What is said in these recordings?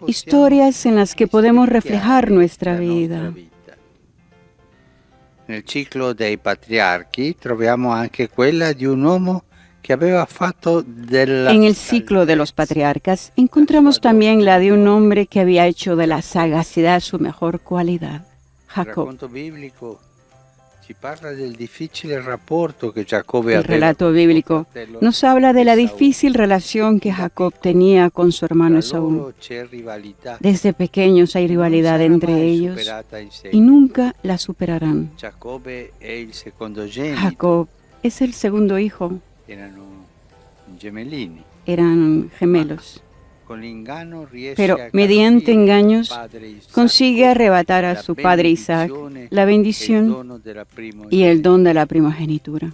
historias en las que podemos reflejar nuestra vida. Nel ciclo dei patriarchi troviamo anche quella di un uomo que aveva fatto della En el ciclo de los patriarcas encontramos también la de un hombre que había hecho de la sagacidad su mejor cualidad, Il Jacob. racconto biblico ci parla del difficile rapporto che Giacobbe El aveva relato con suo bíblico fratello nos habla de la Esaú. difícil relación que Jacob tenía con su hermano Tra Esaú. loro c'è rivalità Desde pequeños hay che non rivalidad sarà entre mai ellos superata in y seguito. nunca la superarán. Giacobbe è il secondogenito, Jacob es el segundo hijo, erano gemellini. eran gemelos, Con l'inganno riesce pero a mediante carpire engaños al padre Isacco consigue arrebatar a la su padre Isaac benedizione la e il bendición dono della y el primogenitura. don de la primogenitura.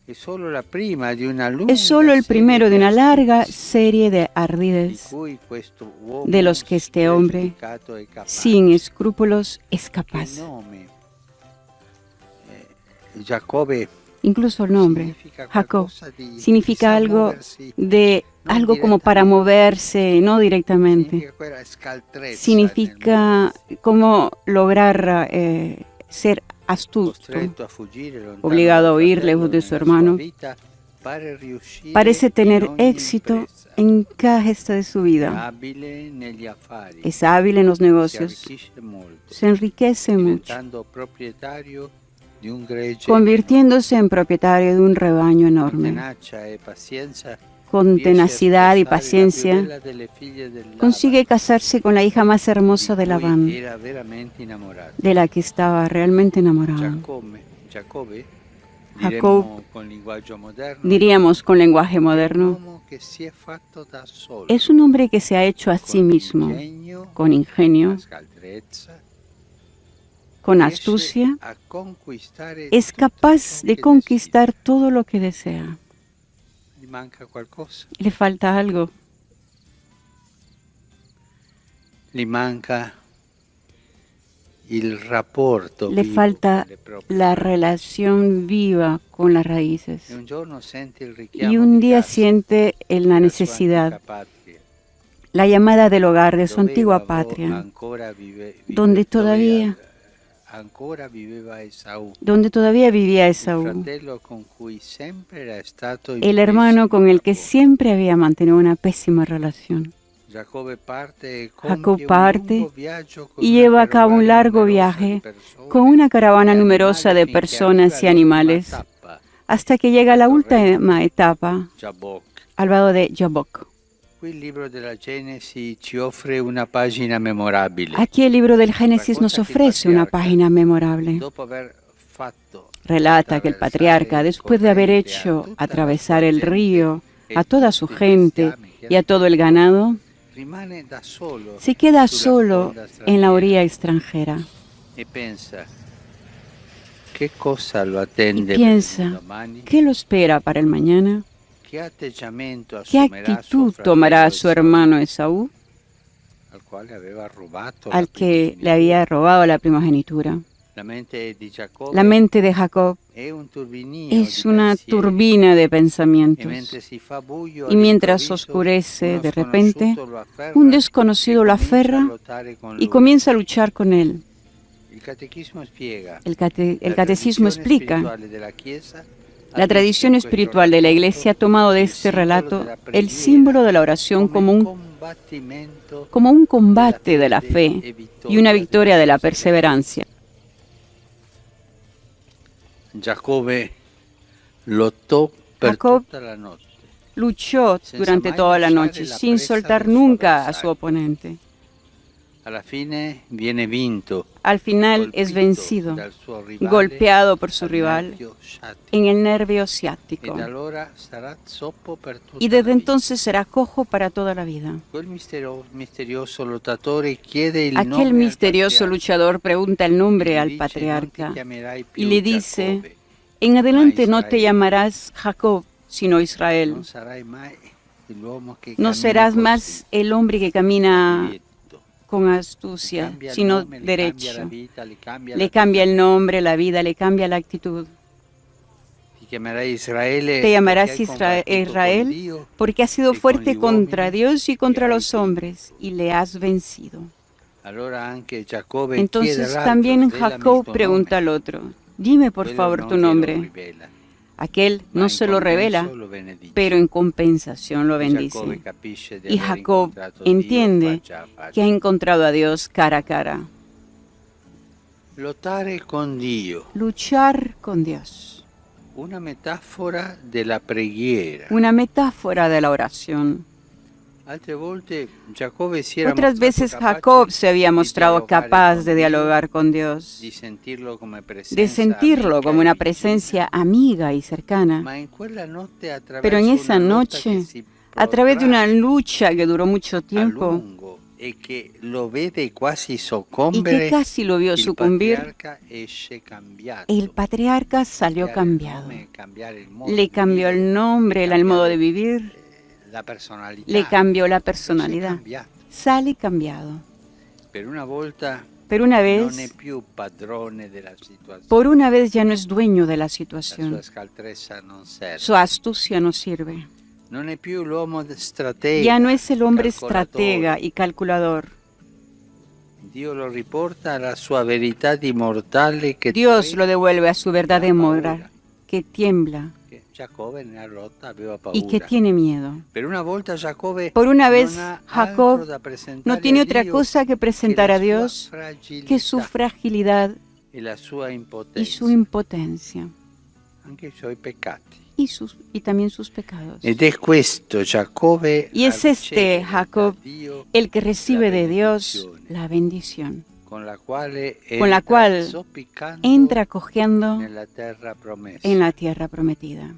È solo la prima di una lunga Es solo el serie primero de una di larga astuzie serie de di ardides cui questo uomo de los que este hombre, spregiudicato è capace. sin escrúpulos, es Il capaz. nome Giacobbe Incluso el nombre, significa Jacob, qualcosa di significa sa algo muoversi, de non algo como para direttamente, moverse, no directamente. significa quella scaltrezza nel Significa muoversi, como lograr ser astuto, costretto a fuggire lontano obligado a dal huir fratello lejos de su nella hermano. sua vita, pare riuscire Parece in tener ogni éxito impresa. en cada gesta de su È vida. abile negli affari, Es hábil en los si negocios, arricchisce molto, se enriquece mucho, diventando proprietario di un gregge convirtiéndose en propietario de un rebaño con enorme. tenacia e pazienza. Con riesce a tenacidad y sposare la più paciencia, bella delle figlie del Laban, consigue casarse con la hija más hermosa de di cui Labán, era veramente innamorato. de la que estaba realmente enamorado. Giacobbe, Jacob, diremmo con linguaggio moderno, diríamos con lenguaje è un moderno, uomo che si è fatto da solo, es un hombre que se ha hecho a sí con mismo, ingegno, con ingenio, la scaltrezza, con riesce astucia, a conquistare es tutto capaz ciò de che conquistar todo lo que desea. desidera. Gli manca qualcosa, Le falta algo, gli manca il rapporto le vivo falta con le proprie la radici. relación viva con las raíces. E un giorno sente il richiamo Y un di día casa siente la della sua necesidad, antica patria, la llamada del hogar de su dove antigua avo- patria, ancora vive- donde dove todavía, ancora viveva Esaù, donde todavía vivía il Esaú, fratello con cui sempre era stato in el hermano pessimo con el que rapporto. siempre había mantenido una pésima relación. Giacobbe parte e Jacob compie un parte lungo viaggio con y una lleva a cabo un carovana largo numerosa di viaje persone con una caravana e numerosa animali de finché personas y arriva all'ultima animales tappa, hasta que llega a la al regno última etapa, Jabbok. al lado de Jabbok. Qui il libro della Genesi ci offre una pagina memorabile. Aquí el libro del Génesis nos ofrece una página memorable. Dopo aver fatto Relata que el patriarca, después de haber hecho atravesar el río a toda su gente y a todo el ganado, rimane da solo se queda sulla solo sponda en la straniera orilla extranjera e pensa che cosa lo y attende per il piensa, domani, ¿qué lo espera para el mañana? che atteggiamento ¿Qué assumerà suo actitud fratello tomará su Esaù, hermano Esaú, al quale aveva rubato al la que le primogenitura. había robado la primogenitura? La mente di Giacobbe La mente de Jacob è un turbinio es di una pensieri, turbina de e pensamientos. mentre si fa buio Y mientras all'improvviso, oscurece uno de repente, sconosciuto lo afferra un e desconocido lo comincia a aferra lottare con y lui. comienza a luchar con él. Il catechismo spiega El la catecismo tradizione explica, spirituale della Chiesa ha la visto tradición in questo espiritual de la racconto Iglesia ha tomado de il este simbolo relato della el preghiera símbolo de la oración come combattimento como un combate de la fede fe e y una victoria de la perseverancia. perseverancia. Giacobbe lottò per Jacob tutta la notte. Luchó durante toda la noche sin soltar nunca a su oponente. Alla fine viene vinto, Al final es colpito vencido, dal suo rivale golpeado por su al rival nervio sciatico. en el nervio E ciático. da allora sarà zoppo per tutta Y la desde vita. entonces será cojo para toda la vida. Quel misterioso lottatore chiede il Aquel nome al misterioso patriarca. luchador pregunta el nombre Gli al dice, "Non patriarca ti chiamerai più y le dice, Giacobbe, en adelante no te Israel. llamarás Jacob, sino Israel. non sarai mai l'uomo che No cammina serás così, más el hombre que camina diretto. con Le astucia, cambia il sino nome, le cambia la derecho. vita, le cambia Le cambia el l'atteggiamento. nombre, la vida, le cambia la actitud. Ti Te llamarás Israel porque has sido fuerte contra Dios y contra los hombres y le has vencido. Entonces también Jacob pregunta al otro, dime por favor tu nombre. Aquel no se lo revela, pero en compensación lo bendice. Y Jacob entiende que ha encontrado a Dios cara a cara. Luchar con Dios. Una metáfora de la preghiera. Una metáfora de la oración. Otras veces Jacob se había mostrado capaz de dialogar con Dios, de sentirlo como una presencia amiga y cercana. Pero en esa noche, a través de una lucha que duró mucho tiempo y que casi lo vio sucumbir, el patriarca salió cambiado. Le cambió el nombre, el modo de vivir. Le cambió la personalidad. Sale cambiado. Pero una vez, por una vez ya no es dueño de la situación. Su astucia no sirve. Ya no es el hombre estratega y calculador. Dios lo devuelve a su verdad de moral, que tiembla y que tiene miedo. Por una vez, Jacob no tiene otra cosa que presentar a Dios que su fragilidad y su impotencia y también sus pecados. Y es este Jacob el que recibe de Dios la bendición, con la cual entra cojeando en la tierra prometida.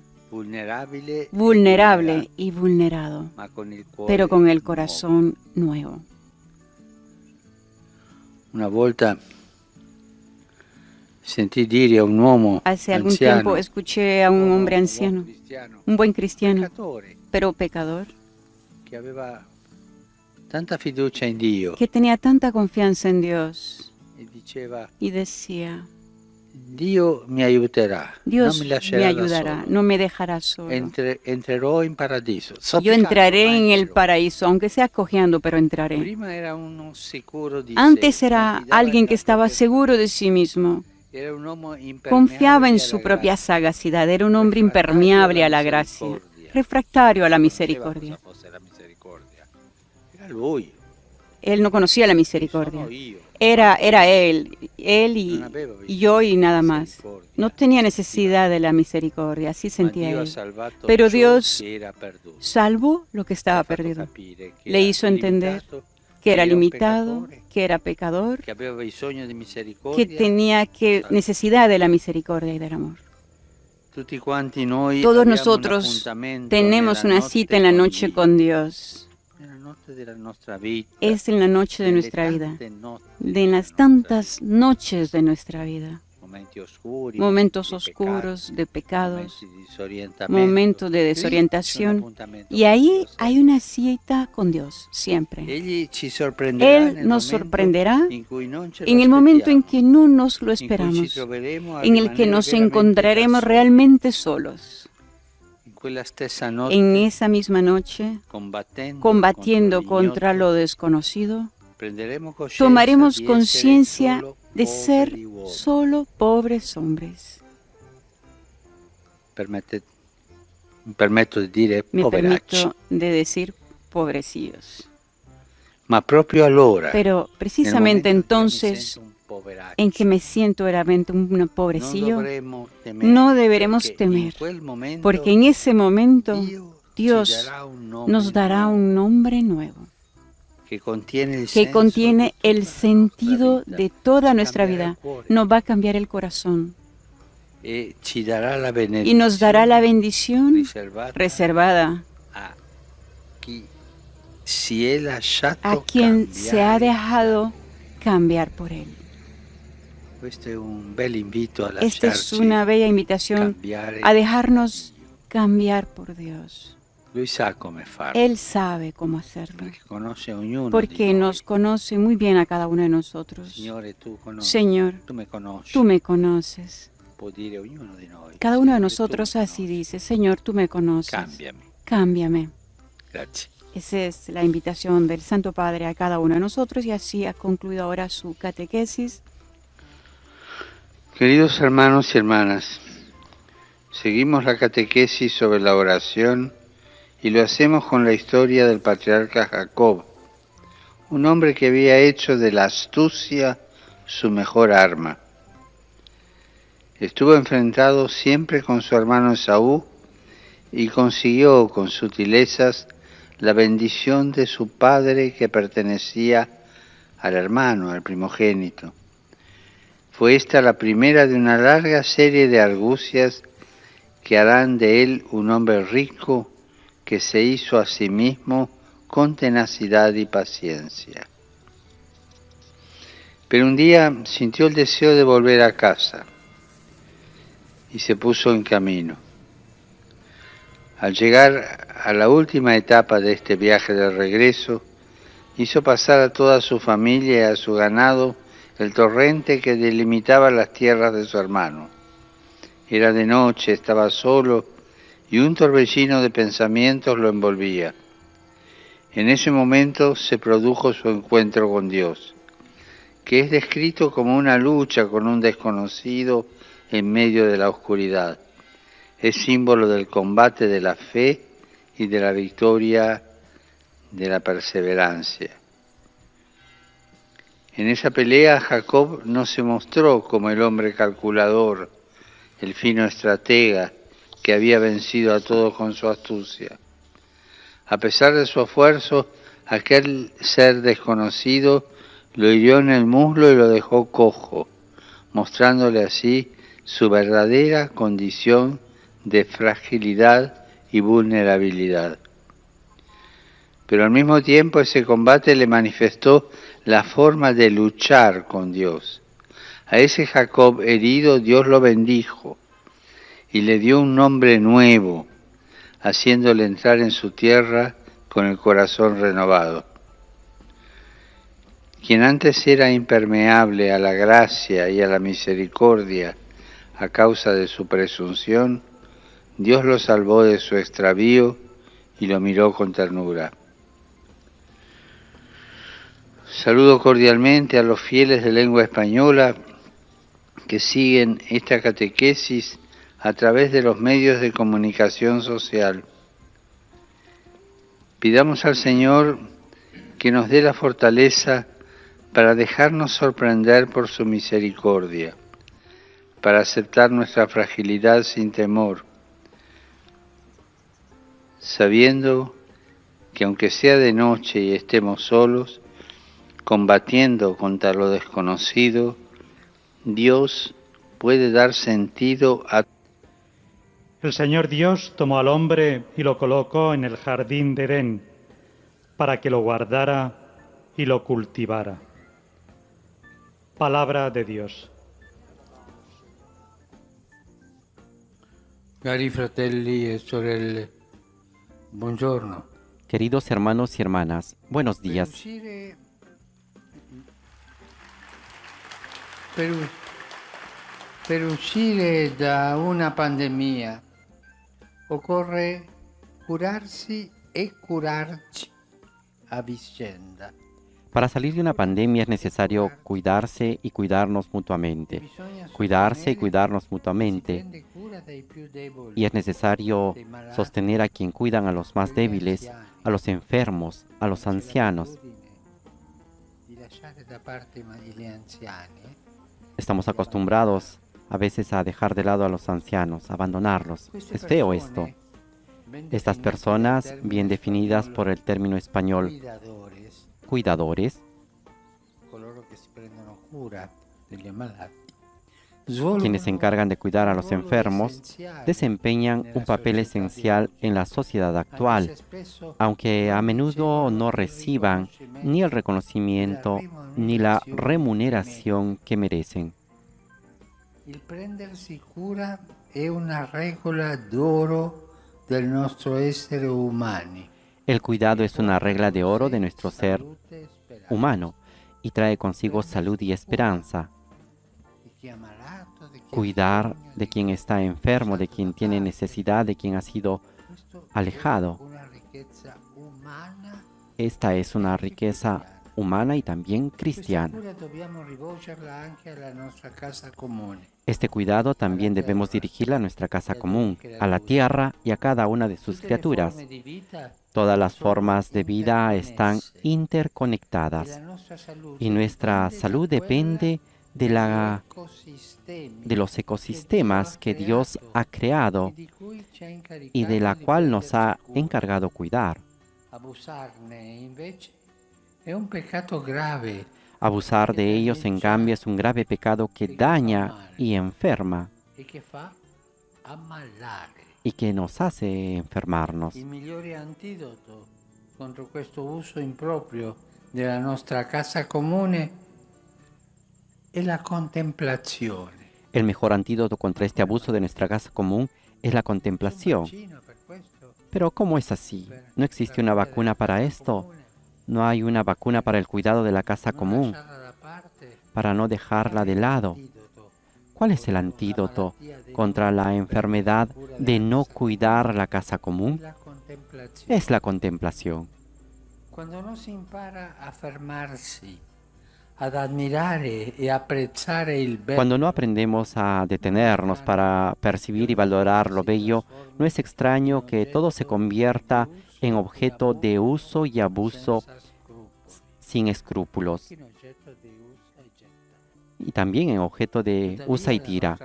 Vulnerable y vulnerado, pero con el corazón nuevo. Una volta sentí dire a un uomo Hace algún tiempo escuché a un hombre anciano, un buen cristiano, pero pecador, que aveva tanta fiducia in Dio, que tenía tanta confianza en Dios y decía, Dio mi ayudará, Dios no me ayudará, no me dejará solo. Entrerò in paradiso. Yo entraré en el paraíso, aunque sea cojeando, pero entraré. Antes era alguien que estaba seguro de sí mismo. Confiaba en su propia sagacidad, era un hombre impermeable a la gracia, refractario a la misericordia. Él no conocía la misericordia. Era él y yo y nada más. No tenía necesidad de la misericordia, así sentía él. Pero Dios salvó lo que estaba perdido. Le hizo entender que era limitado, que era pecador, que tenía necesidad de la misericordia y del amor. Todos nosotros tenemos una cita en la noche con Dios. Es en la noche de nuestra vida, de las tantas noches de nuestra vida. Momentos oscuros de pecados, momentos de desorientación. Y ahí hay una cita con Dios, siempre. Él nos sorprenderá en el momento en que no nos lo esperamos, en el que nos encontraremos realmente solos. En esa misma noche, combatiendo contra lo desconocido, tomaremos conciencia de ser solo pobres hombres. Me permito de decir pobrecillos. Pero precisamente entonces, en que me siento verdaderamente un pobrecillo, no deberemos temer, porque en ese momento Dios nos dará un nombre nuevo, que contiene el sentido de toda nuestra vida. Nos va a cambiar el corazón y nos dará la bendición reservada a quien se ha dejado cambiar por Él. Esta es una bella invitación a dejarnos cambiar por Dios. Él sabe cómo hacerlo, porque nos conoce muy bien a cada uno de nosotros. Señor, tú me conoces. Cada uno de nosotros así dice: Señor, tú me conoces. Cámbiame. Gracias. Esa es la invitación del Santo Padre a cada uno de nosotros, y así ha concluido ahora su catequesis. Queridos hermanos y hermanas, seguimos la catequesis sobre la oración y lo hacemos con la historia del patriarca Jacob, un hombre que había hecho de la astucia su mejor arma. Estuvo enfrentado siempre con su hermano Esaú y consiguió con sutilezas la bendición de su padre que pertenecía al hermano, al primogénito. Fue esta la primera de una larga serie de argucias que harán de él un hombre rico que se hizo a sí mismo con tenacidad y paciencia. Pero un día sintió el deseo de volver a casa y se puso en camino. Al llegar a la última etapa de este viaje de regreso, hizo pasar a toda su familia y a su ganado el torrente que delimitaba las tierras de su hermano. Era de noche, estaba solo y un torbellino de pensamientos lo envolvía. En ese momento se produjo su encuentro con Dios, que es descrito como una lucha con un desconocido en medio de la oscuridad. Es símbolo del combate de la fe y de la victoria de la perseverancia. En esa pelea Jacob no se mostró como el hombre calculador, el fino estratega que había vencido a todos con su astucia. A pesar de su esfuerzo, aquel ser desconocido lo hirió en el muslo y lo dejó cojo, mostrándole así su verdadera condición de fragilidad y vulnerabilidad. Pero al mismo tiempo ese combate le manifestó la forma de luchar con Dios. A ese Jacob herido Dios lo bendijo y le dio un nombre nuevo, haciéndole entrar en su tierra con el corazón renovado. Quien antes era impermeable a la gracia y a la misericordia a causa de su presunción, Dios lo salvó de su extravío y lo miró con ternura. Saludo cordialmente a los fieles de lengua española que siguen esta catequesis a través de los medios de comunicación social. Pidamos al Señor que nos dé la fortaleza para dejarnos sorprender por su misericordia, para aceptar nuestra fragilidad sin temor, sabiendo que aunque sea de noche y estemos solos, combatiendo contra lo desconocido, Dios puede dar sentido a... El Señor Dios tomó al hombre y lo colocó en el jardín de Edén para que lo guardara y lo cultivara. Palabra de Dios. Cari fratelli e sorelle, buongiorno. Queridos hermanos y hermanas, buenos días. Per uscire da una pandemia occorre curarsi e curarci a vicenda. Para salir de una pandemia es necesario cuidarse y cuidarnos mutuamente. Cuidarse y cuidarnos mutuamente. Y es necesario sostener a quien cuidan a los más débiles, a los enfermos, a los ancianos. Estamos acostumbrados a veces a dejar de lado a los ancianos, a abandonarlos. Es feo esto. Estas personas, bien definidas por el término español cuidadores, quienes se encargan de cuidar a los enfermos, desempeñan un papel esencial en la sociedad actual, aunque a menudo no reciban ni el reconocimiento ni la remuneración que merecen. Il prendersi cura è una regola d'oro del nostro essere umani. El cuidado es una regla de oro de nuestro ser humano y trae consigo salud y esperanza. cuidar de quien está enfermo, de quien tiene necesidad, de quien ha sido alejado. Esta es una riqueza humana y también cristiana. Este cuidado también debemos dirigirlo a nuestra casa común, a la tierra y a cada una de sus criaturas. Todas las formas de vida están interconectadas y nuestra salud depende de los ecosistemas que Dios ha creado y de la cual nos ha encargado cuidar. Abusar de ellos, en cambio, es un grave pecado que daña y enferma y que nos hace enfermarnos. Il migliore antidoto contro questo uso improprio della nostra casa comune è la contemplazione. El mejor antídoto contra este abuso de nuestra casa común es la contemplación. Pero ¿cómo es así? ¿No existe una vacuna para esto? ¿No hay una vacuna para el cuidado de la casa común, para no dejarla de lado? ¿Cuál es el antídoto contra la enfermedad de no cuidar la casa común? Es la contemplación. Cuando no se impara a fermarsi, ad admirare e apprezzare il bello. Cuando no aprendemos a detenernos para percibir y valorar lo bello, no es extraño que todo se convierta en objeto de uso y abuso sin escrúpulos, y también en objeto de usa y tira.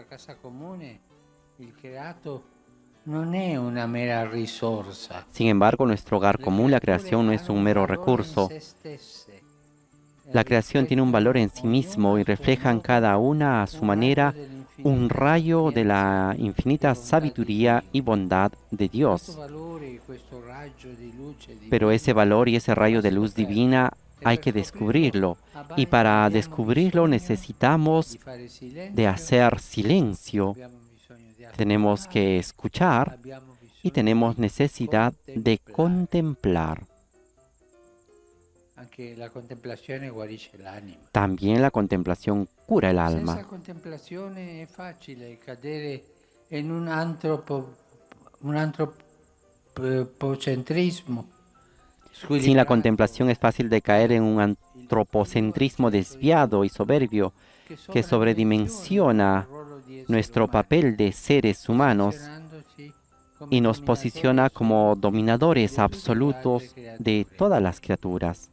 Sin embargo, nuestro hogar común, la creación, no es un mero recurso. La creación tiene un valor en sí mismo y reflejan cada una a su manera un rayo de la infinita sabiduría y bondad de Dios. Pero ese valor y ese rayo de luz divina hay que descubrirlo, y para descubrirlo necesitamos de hacer silencio. Tenemos que escuchar y tenemos necesidad de contemplar. También la contemplación cura el alma. Sin la contemplación es fácil de caer en un antropocentrismo desviado y soberbio que sobredimensiona nuestro papel de seres humanos y nos posiciona como dominadores absolutos de todas las criaturas.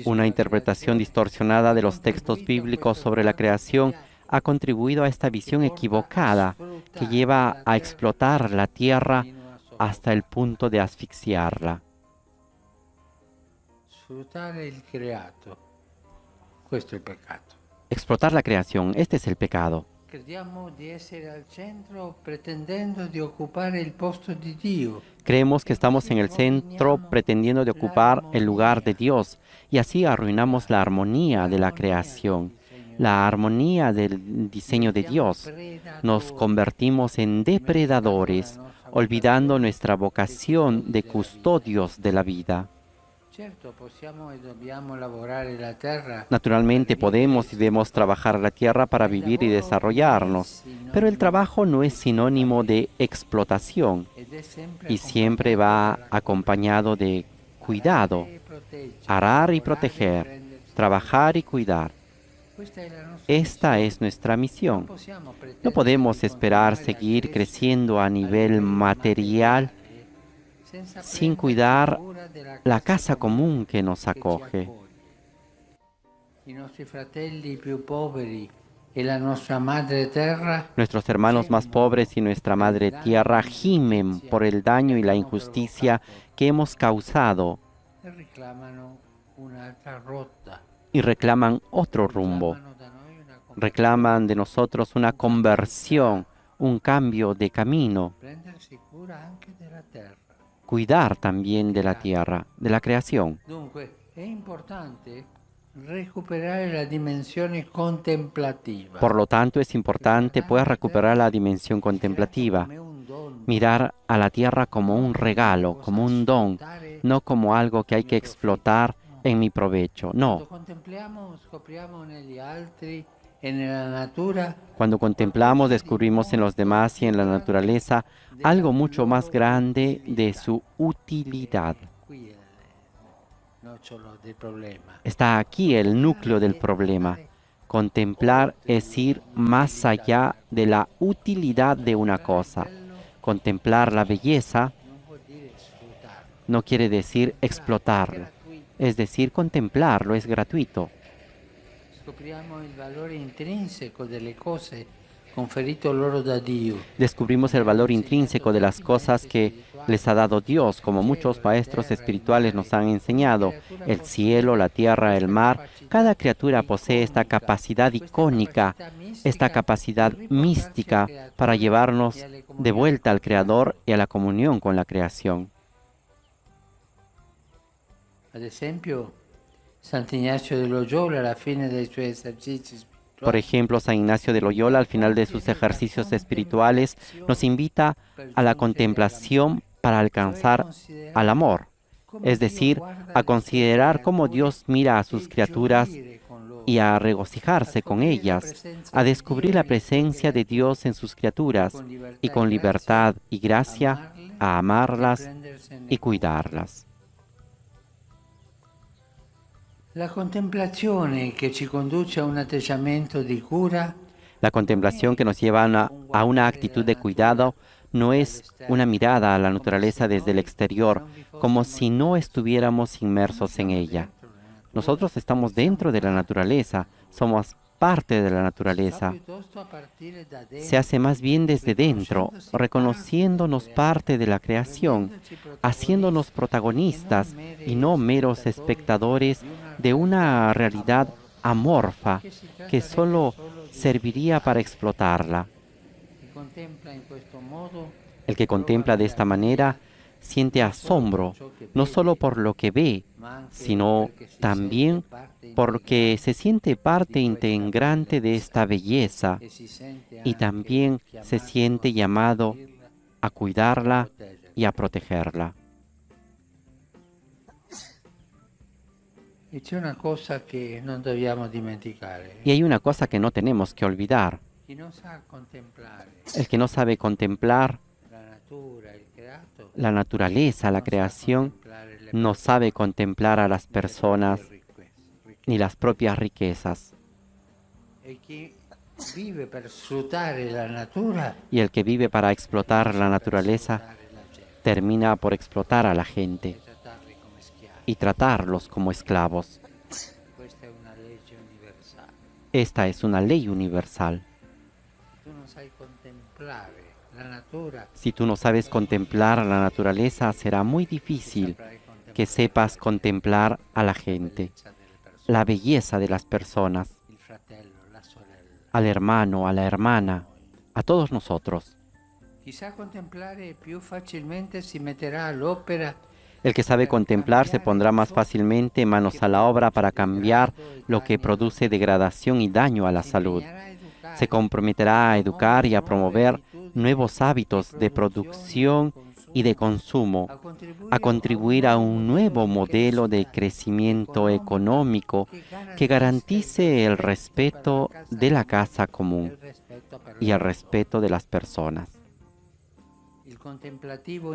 Una interpretación distorsionada de los textos bíblicos sobre la creación ha contribuido a esta visión equivocada que lleva a explotar la tierra hasta el punto de asfixiarla. Explotar la creación, este es el pecado. Creemos que estamos en el centro pretendiendo de ocupar el lugar de Dios y así arruinamos la armonía de la creación, la armonía del diseño de Dios. Nos convertimos en depredadores, olvidando nuestra vocación de custodios de la vida. Naturalmente podemos y debemos trabajar la tierra para vivir y desarrollarnos, pero el trabajo no es sinónimo de explotación y siempre va acompañado de cuidado, arar y proteger, trabajar y cuidar. Esta es nuestra misión. No podemos esperar seguir creciendo a nivel material sin cuidar la casa común que nos acoge. Nuestros hermanos más pobres y nuestra Madre Tierra gimen por el daño y la injusticia que hemos causado y reclaman otro rumbo. Reclaman de nosotros una conversión, un cambio de camino. Cuidar también de la tierra, de la creación. Por lo tanto, es importante pues recuperar la dimensión contemplativa, mirar a la tierra como un regalo, como un don, no como algo que hay que explotar en mi provecho. No. Cuando contemplamos, descubrimos en los demás y en la naturaleza algo mucho más grande de su utilidad. Está aquí el núcleo del problema. Contemplar es ir más allá de la utilidad de una cosa. Contemplar la belleza no quiere decir explotarlo. Es decir, contemplarlo es gratuito. Descubrimos el valor intrínseco de las cosas que les ha dado Dios, como muchos maestros espirituales nos han enseñado. El cielo, la tierra, el mar, cada criatura posee esta capacidad icónica, esta capacidad mística para llevarnos de vuelta al Creador y a la comunión con la creación. Por ejemplo, San Ignacio de Loyola, al final de sus ejercicios espirituales, nos invita a la contemplación para alcanzar al amor, es decir, a considerar cómo Dios mira a sus criaturas y a regocijarse con ellas, a descubrir la presencia de Dios en sus criaturas y con libertad y gracia a amarlas y cuidarlas. La contemplación que ci conduce a un atteggiamento di cura. La contemplación que nos lleva a una actitud de cuidado no es una mirada a la naturaleza desde el exterior, como si no estuviéramos inmersos en ella. Nosotros estamos dentro de la naturaleza, somos parte de la naturaleza. Se hace más bien desde dentro, reconociéndonos parte de la creación, haciéndonos protagonistas y no meros espectadores de una realidad amorfa que solo serviría para explotarla. El que contempla de esta manera siente asombro, no solo por lo que ve, sino también porque se siente parte integrante de esta belleza y también se siente llamado a cuidarla y a protegerla. Y hay una cosa que no tenemos que olvidar. El que no sabe contemplar la naturaleza, la creación, no sabe contemplar a las personas ni las propias riquezas. Y el que vive para explotar la naturaleza termina por explotar a la gente y tratarlos como esclavos. Esta es una ley universal. Si tú no sabes contemplar la naturaleza, será muy difícil que sepas contemplar a la gente, la belleza de las personas, al hermano, a la hermana, a todos nosotros. El que sabe contemplar se pondrá más fácilmente manos a la obra para cambiar lo que produce degradación y daño a la salud. Se comprometerá a educar y a promover nuevos hábitos de producción y de consumo, a contribuir a un nuevo modelo de crecimiento económico que garantice el respeto de la casa común y el respeto de las personas. El contemplativo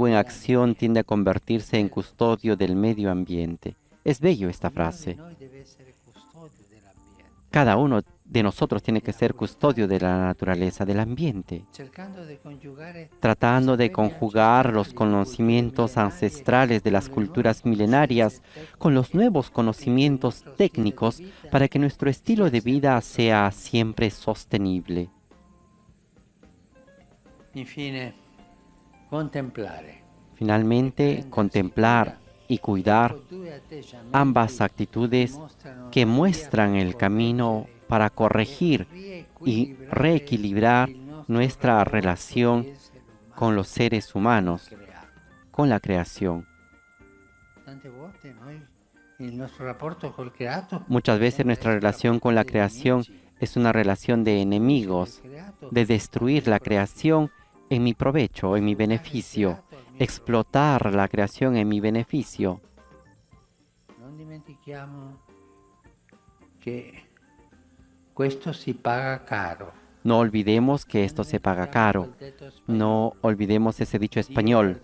en acción tiende a convertirse en custodio del medio ambiente. Es bello esta frase. Cada uno de nosotros tiene que ser custodio de la naturaleza, del ambiente, tratando de conjugar los conocimientos ancestrales de las culturas milenarias con los nuevos conocimientos técnicos para que nuestro estilo de vida sea siempre sostenible. Finalmente, contemplar y cuidar, ambas actitudes que muestran el camino para corregir y reequilibrar nuestra relación con los seres humanos, con la creación. Muchas veces nuestra relación con la creación es una relación de enemigos, de destruir la creación en mi provecho, en mi beneficio, explotar la creación en mi beneficio. Non dimentichiamo che questo si paga caro. No olvidemos que esto se paga caro. No olvidemos ese dicho español.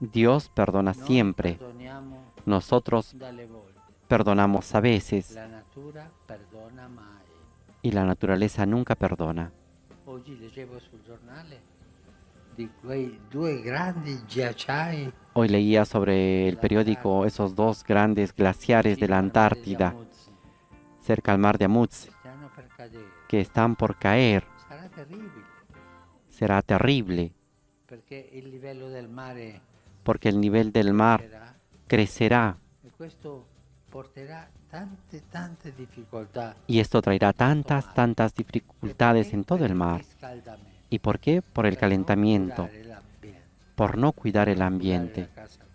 Dios perdona siempre. Nosotros perdonamos a veces. Y la naturaleza nunca perdona. Hoy leía sobre el periódico esos dos grandes glaciares de la Antártida, cerca al mar de Amundsen, que están por caer. Será terrible, porque el nivel del mar crecerá. Y esto traerá tantas dificultades en todo el mar. ¿Y por qué? Por el calentamiento, por no cuidar el ambiente,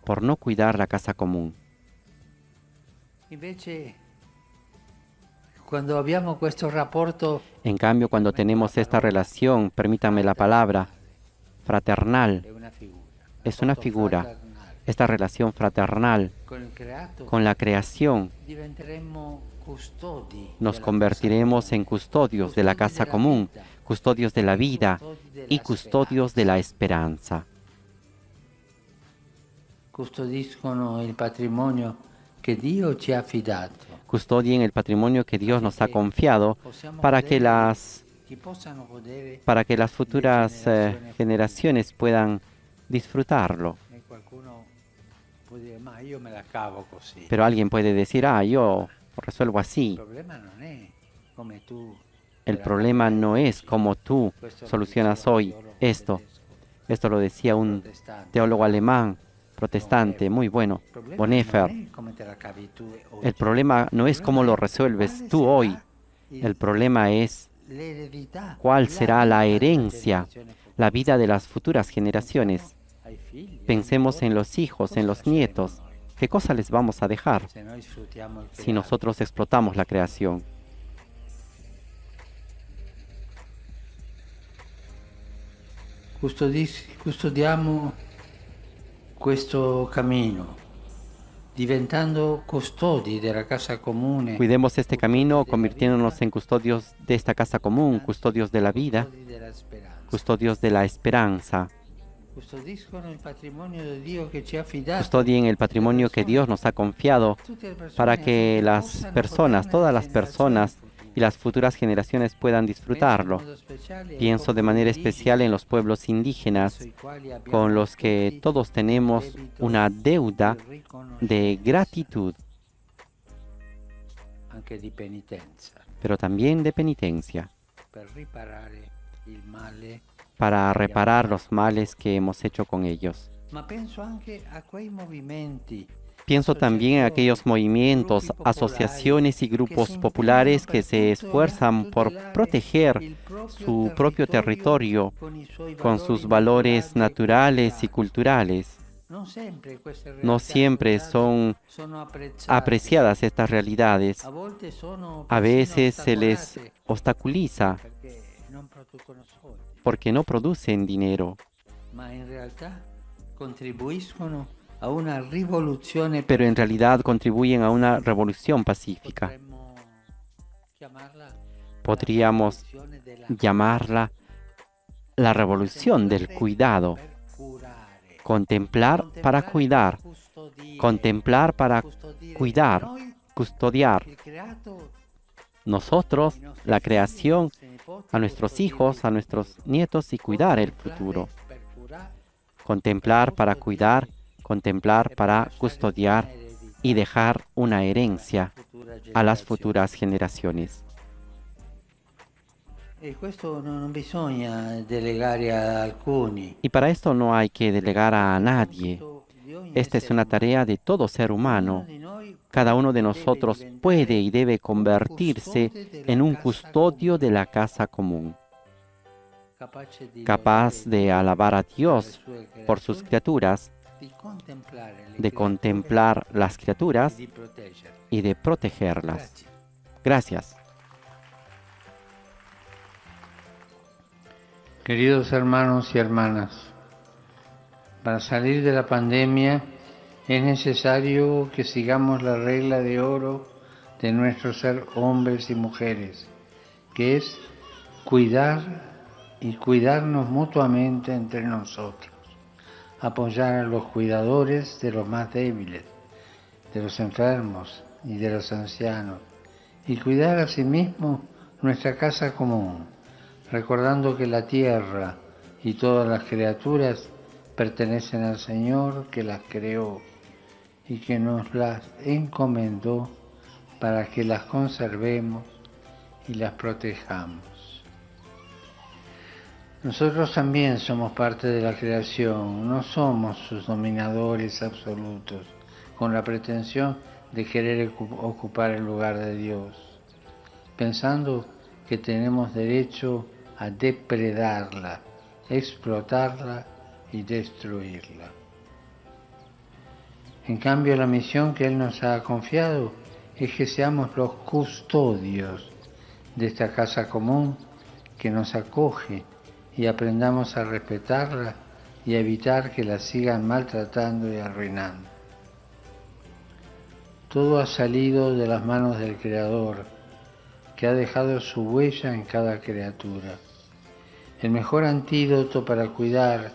por no cuidar la casa común. En cambio, cuando tenemos esta relación, permítame la palabra, fraternal, es una figura, esta relación fraternal con la creación, nos convertiremos en custodios de la casa común, custodios de la vida y custodios de la esperanza. Custodiscono il patrimonio che Dio ci ha affidato. Custodien el patrimonio que Dios nos ha confiado para que las futuras generaciones puedan disfrutarlo. Pero alguien puede decir, yo resuelvo así. El problema no es como tú solucionas hoy esto. Esto lo decía un teólogo alemán protestante, muy bueno, Bonhoeffer. El problema no es cómo lo resuelves tú hoy. El problema es cuál será la herencia, la vida de las futuras generaciones. Pensemos en los hijos, en los nietos. ¿Qué cosa les vamos a dejar si nosotros explotamos la creación? Custodiamo questo cammino, diventando custodi della casa comune. Cuidemos este camino, convirtiéndonos en custodios de esta casa común, custodios de la vida, custodios de la esperanza. Custodien el patrimonio que Dios nos ha confiado para que las personas, todas las personas y las futuras generaciones puedan disfrutarlo. Pienso de manera especial en los pueblos indígenas, con los que todos tenemos una deuda de gratitud, pero también de penitencia, para reparar los males que hemos hecho con ellos. Pienso también en aquellos movimientos, asociaciones y grupos populares que se esfuerzan por proteger su propio territorio con sus valores naturales y culturales. No siempre son apreciadas estas realidades. A veces se les obstaculiza porque no producen dinero. Pero en realidad contribuyen a una revolución pacífica. Podríamos llamarla la revolución del cuidado. Contemplar para cuidar. Contemplar para cuidar, custodiar. Nosotros, la creación, a nuestros hijos, a nuestros nietos y cuidar el futuro. Contemplar para cuidar, contemplar para custodiar y dejar una herencia a las futuras generaciones. Y para esto no hay que delegar a nadie. Esta es una tarea de todo ser humano. Cada uno de nosotros puede y debe convertirse en un custodio de la casa común, capaz de alabar a Dios por sus criaturas, de contemplar las criaturas y de protegerlas. Gracias. Queridos hermanos y hermanas, Para salir de la pandemia es necesario que sigamos la regla de oro de nuestro ser hombres y mujeres, que es cuidar y cuidarnos mutuamente entre nosotros, apoyar a los cuidadores de los más débiles, de los enfermos y de los ancianos, y cuidar asimismo nuestra casa común, recordando que la tierra y todas las criaturas pertenecen al Señor que las creó y que nos las encomendó para que las conservemos y las protejamos. Nosotros también somos parte de la creación, no somos sus dominadores absolutos, con la pretensión de querer ocupar el lugar de Dios, pensando que tenemos derecho a depredarla, explotarla y destruirla. En cambio, la misión que Él nos ha confiado es que seamos los custodios de esta casa común que nos acoge y aprendamos a respetarla y a evitar que la sigan maltratando y arruinando. Todo ha salido de las manos del Creador, que ha dejado su huella en cada criatura. El mejor antídoto para cuidar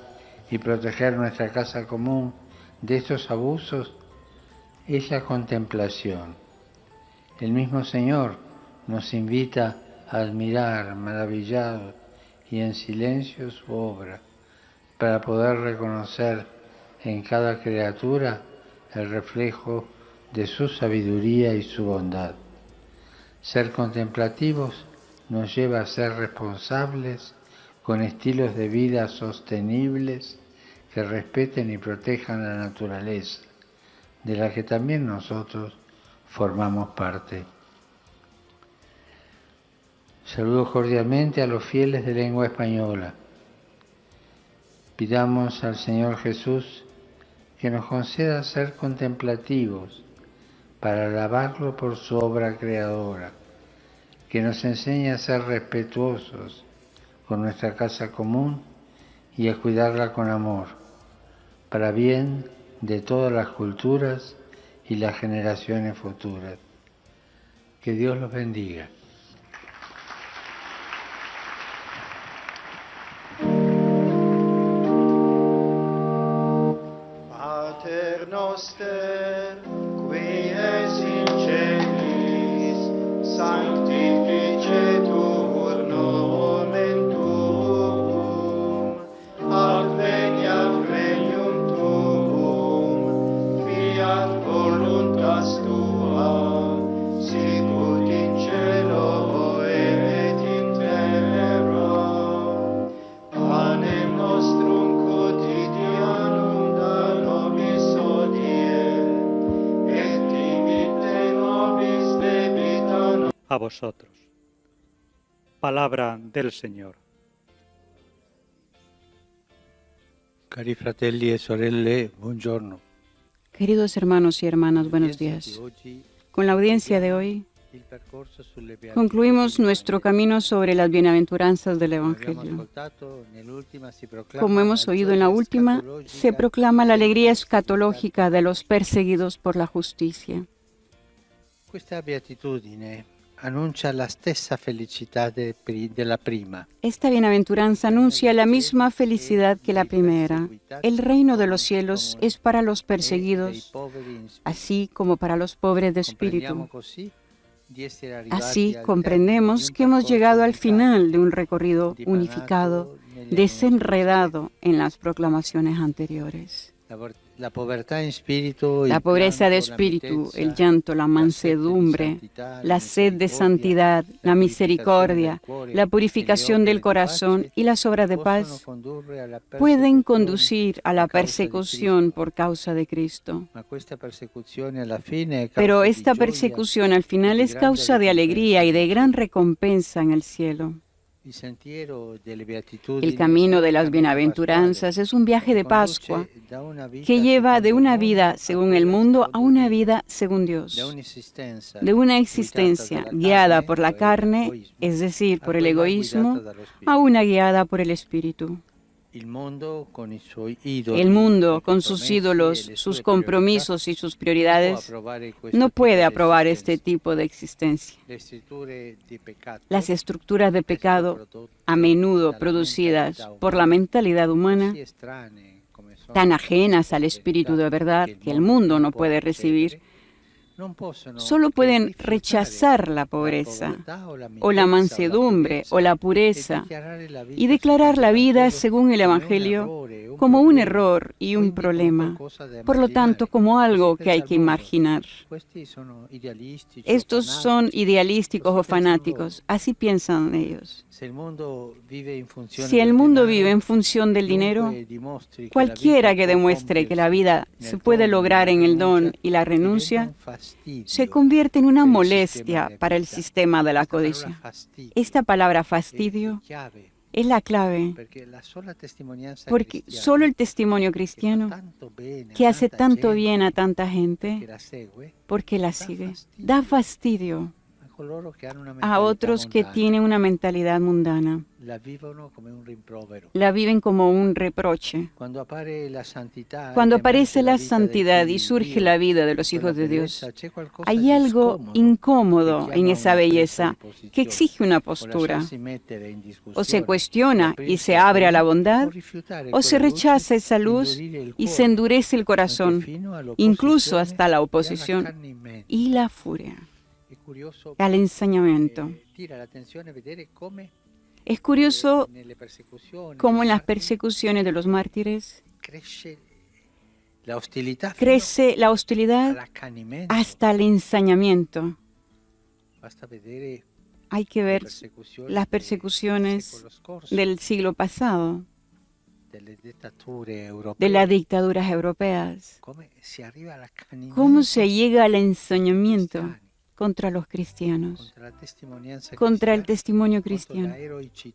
y proteger nuestra casa común de estos abusos es la contemplación. El mismo Señor nos invita a admirar maravillados y en silencio su obra, para poder reconocer en cada criatura el reflejo de su sabiduría y su bondad. Ser contemplativos nos lleva a ser responsables con estilos de vida sostenibles que respeten y protejan la naturaleza, de la que también nosotros formamos parte. Saludo cordialmente a los fieles de lengua española. Pidamos al Señor Jesús que nos conceda ser contemplativos para alabarlo por su obra creadora, que nos enseñe a ser respetuosos con nuestra casa común y a cuidarla con amor, para bien de todas las culturas y las generaciones futuras. Que Dios los bendiga. Pater noster, qui es in celis, sanctificetur nomen tuum, adveniat regnum tuum, fiat voluntas tua, sicut in cielo et in terra. Panem nostrum quotidianum da nobis hodie, et dimitte nobis debita nostra. A vosotros. Palabra del Señor. Cari fratelli e sorelle, buongiorno. Queridos hermanos y hermanas, buenos días. Con la audiencia de hoy, concluimos nuestro camino sobre las bienaventuranzas del Evangelio. Como hemos oído en la última, se proclama la alegría escatológica de los perseguidos por la justicia. Questa beatitudine annuncia la stessa felicità della prima. Esta bienaventuranza anuncia la misma felicidad que la primera. El reino de los cielos es para los perseguidos, así como para los pobres de espíritu. Así comprendemos que hemos llegado al final de un recorrido unificado, desenredado en las proclamaciones anteriores. La pobreza de espíritu, el llanto, la mansedumbre, la sed de santidad, la misericordia, la purificación del corazón y las obras de paz pueden conducir a la persecución por causa de Cristo. Pero esta persecución al final es causa de alegría y de gran recompensa en el cielo. El camino de las bienaventuranzas es un viaje de Pascua que lleva de una vida según el mundo a una vida según Dios, de una existencia guiada por la carne, es decir, por el egoísmo, a una guiada por el Espíritu. El mundo con sus ídolos, sus compromisos y sus prioridades no puede aprobar este tipo de existencia. Las estructuras de pecado, a menudo producidas por la mentalidad humana, tan ajenas al espíritu de verdad que el mundo no puede recibir, solo pueden rechazar la pobreza, o la mansedumbre, o la pureza, y declarar la vida según el Evangelio como un error y un problema, por lo tanto como algo que hay que marginar. Estos son idealísticos o fanáticos, así piensan ellos. Si el mundo vive en función del dinero, cualquiera que demuestre que la vida se puede lograr en el don y la renuncia, se convierte en una molestia para el sistema de la codicia. Esta palabra fastidio es la clave, porque solo el testimonio cristiano, que hace tanto bien a tanta gente, porque la sigue, da fastidio a otros que tienen una mentalidad mundana. La viven como un reproche. Cuando aparece la santidad y surge la vida de los hijos de Dios, hay algo incómodo en esa belleza que exige una postura. O se cuestiona y se abre a la bondad, o se rechaza esa luz y se endurece el corazón, incluso hasta la oposición y la furia. Al ensañamiento. Es curioso cómo en las persecuciones de los mártires crece la hostilidad hasta el ensañamiento. Hay que ver las persecuciones del siglo pasado, de las dictaduras europeas. Cómo se llega al ensañamiento contra los cristianos, contra el testimonio cristiano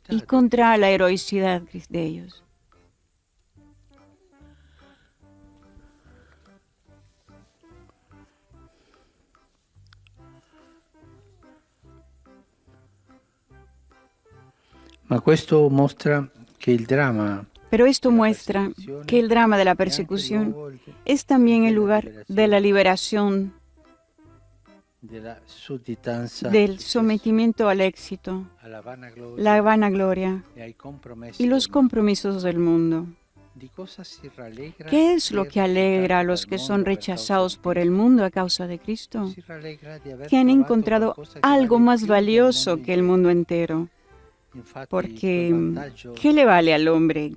y contra la heroicidad de ellos. Pero esto muestra que el drama de la persecución es también el lugar de la liberación, del sometimiento al éxito, la vanagloria y los compromisos del mundo. ¿Qué es lo que alegra a los que son rechazados por el mundo a causa de Cristo? Que han encontrado algo más valioso que el mundo entero. Porque, ¿qué le vale al hombre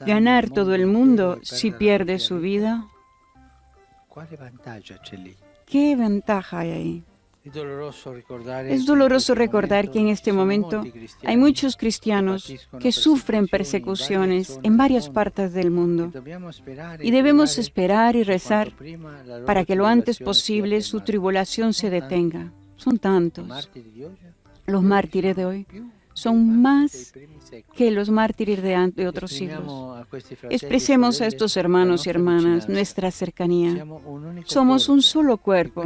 ganar todo el mundo si pierde su vida? ¿Qué ventaja hay ahí? Es doloroso recordar que en este momento hay muchos cristianos que sufren persecuciones en varias partes del mundo y debemos esperar y rezar para que lo antes posible su tribulación se detenga. Son tantos. Los mártires de hoy son más que los mártires de otros siglos. Expresemos a estos hermanos y hermanas nuestra cercanía. Somos un solo cuerpo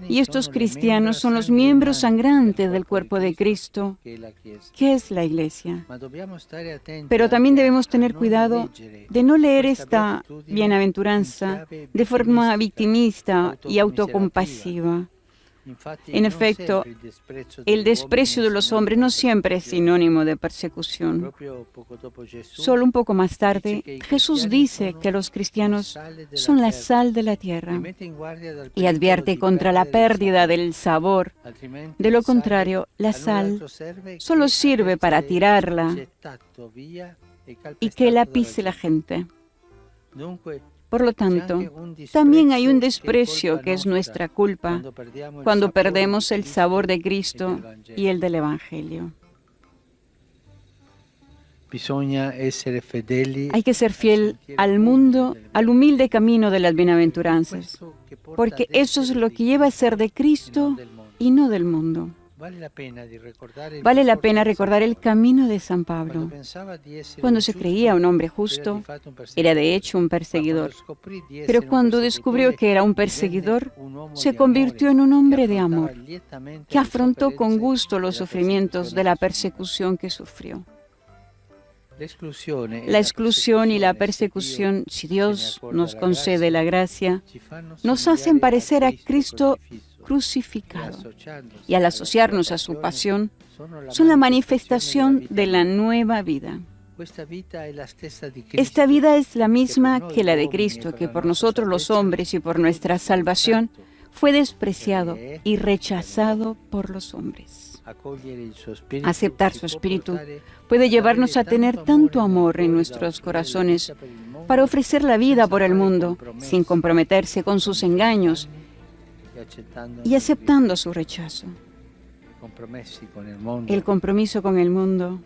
y estos cristianos son los miembros sangrantes del cuerpo de Cristo, que es la Iglesia. Pero también debemos tener cuidado de no leer esta bienaventuranza de forma victimista y autocompasiva. En efecto, el desprecio de los hombres no siempre es sinónimo de persecución. Solo un poco más tarde, Jesús dice que los cristianos son la sal de la tierra y advierte contra la pérdida del sabor. De lo contrario, la sal solo sirve para tirarla y que la pise la gente. Por lo tanto, también hay un desprecio que es nuestra culpa cuando perdemos el sabor de Cristo y el del Evangelio. Hay que ser fiel al mundo, al humilde camino de las bienaventuranzas, porque eso es lo que lleva a ser de Cristo y no del mundo. Vale la pena recordar el camino de San Pablo. Cuando se creía un hombre justo, era de hecho un perseguidor. Pero cuando descubrió que era un perseguidor, se convirtió en un hombre de amor, que afrontó con gusto los sufrimientos de la persecución que sufrió. La exclusión y la persecución, si Dios nos concede la gracia, nos hacen parecer a Cristo crucificado. Y al asociarnos a su pasión, son la manifestación de la nueva vida. Esta vida es la misma que la de Cristo, que por nosotros los hombres y por nuestra salvación fue despreciado y rechazado por los hombres. Aceptar su espíritu puede llevarnos a tener tanto amor en nuestros corazones para ofrecer la vida por el mundo sin comprometerse con sus engaños y aceptando su rechazo. El compromiso con el mundo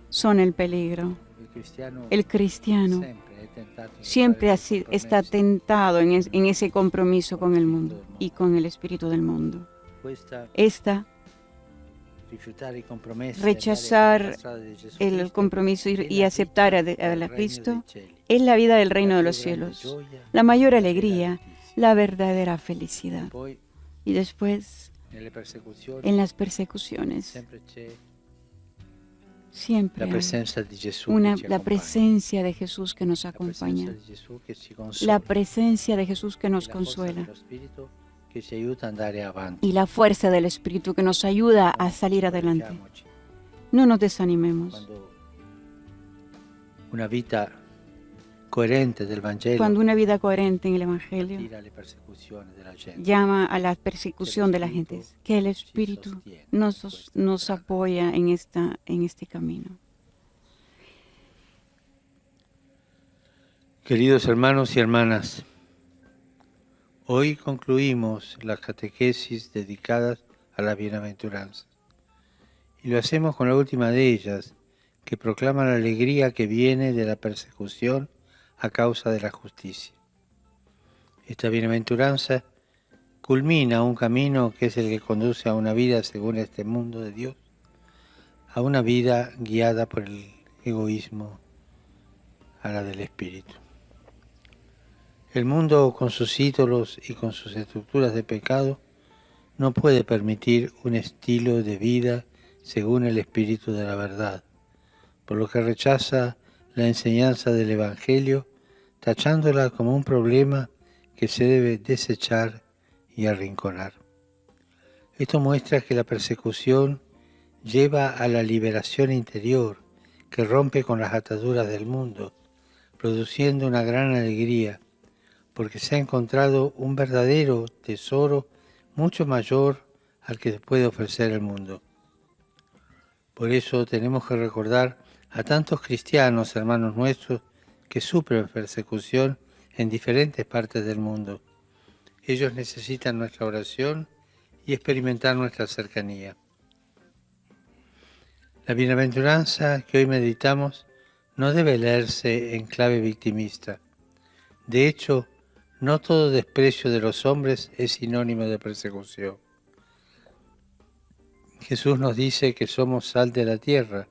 son el peligro. El cristiano siempre está tentado en ese compromiso con el mundo y con el espíritu del mundo. Rechazar el compromiso y aceptar a Cristo es la vida del reino de los cielos, la mayor alegría, la verdadera felicidad. Y después, en las persecuciones, siempre la presencia de Jesús que nos acompaña, la presencia de Jesús que nos consuela y la fuerza del Espíritu que nos ayuda a salir adelante. No nos desanimemos. Cuando una vida coherente en el Evangelio llama a la persecución de la gente, que el Espíritu nos apoya en este camino. Queridos hermanos y hermanas, hoy concluimos las catequesis dedicadas a las bienaventuranzas y lo hacemos con la última de ellas, que proclama la alegría que viene de la persecución a causa de la justicia. Esta bienaventuranza culmina un camino que es el que conduce a una vida según este mundo de Dios, a una vida guiada por el egoísmo, a la del espíritu. El mundo, con sus ídolos y con sus estructuras de pecado, no puede permitir un estilo de vida según el espíritu de la verdad, por lo que rechaza la enseñanza del Evangelio, tachándola como un problema que se debe desechar y arrinconar. Esto muestra que la persecución lleva a la liberación interior, que rompe con las ataduras del mundo, produciendo una gran alegría, porque se ha encontrado un verdadero tesoro mucho mayor al que puede ofrecer el mundo. Por eso tenemos que recordar a tantos cristianos, hermanos nuestros, que sufren persecución en diferentes partes del mundo. Ellos necesitan nuestra oración y experimentar nuestra cercanía. La bienaventuranza que hoy meditamos no debe leerse en clave victimista. De hecho, no todo desprecio de los hombres es sinónimo de persecución. Jesús nos dice que somos sal de la tierra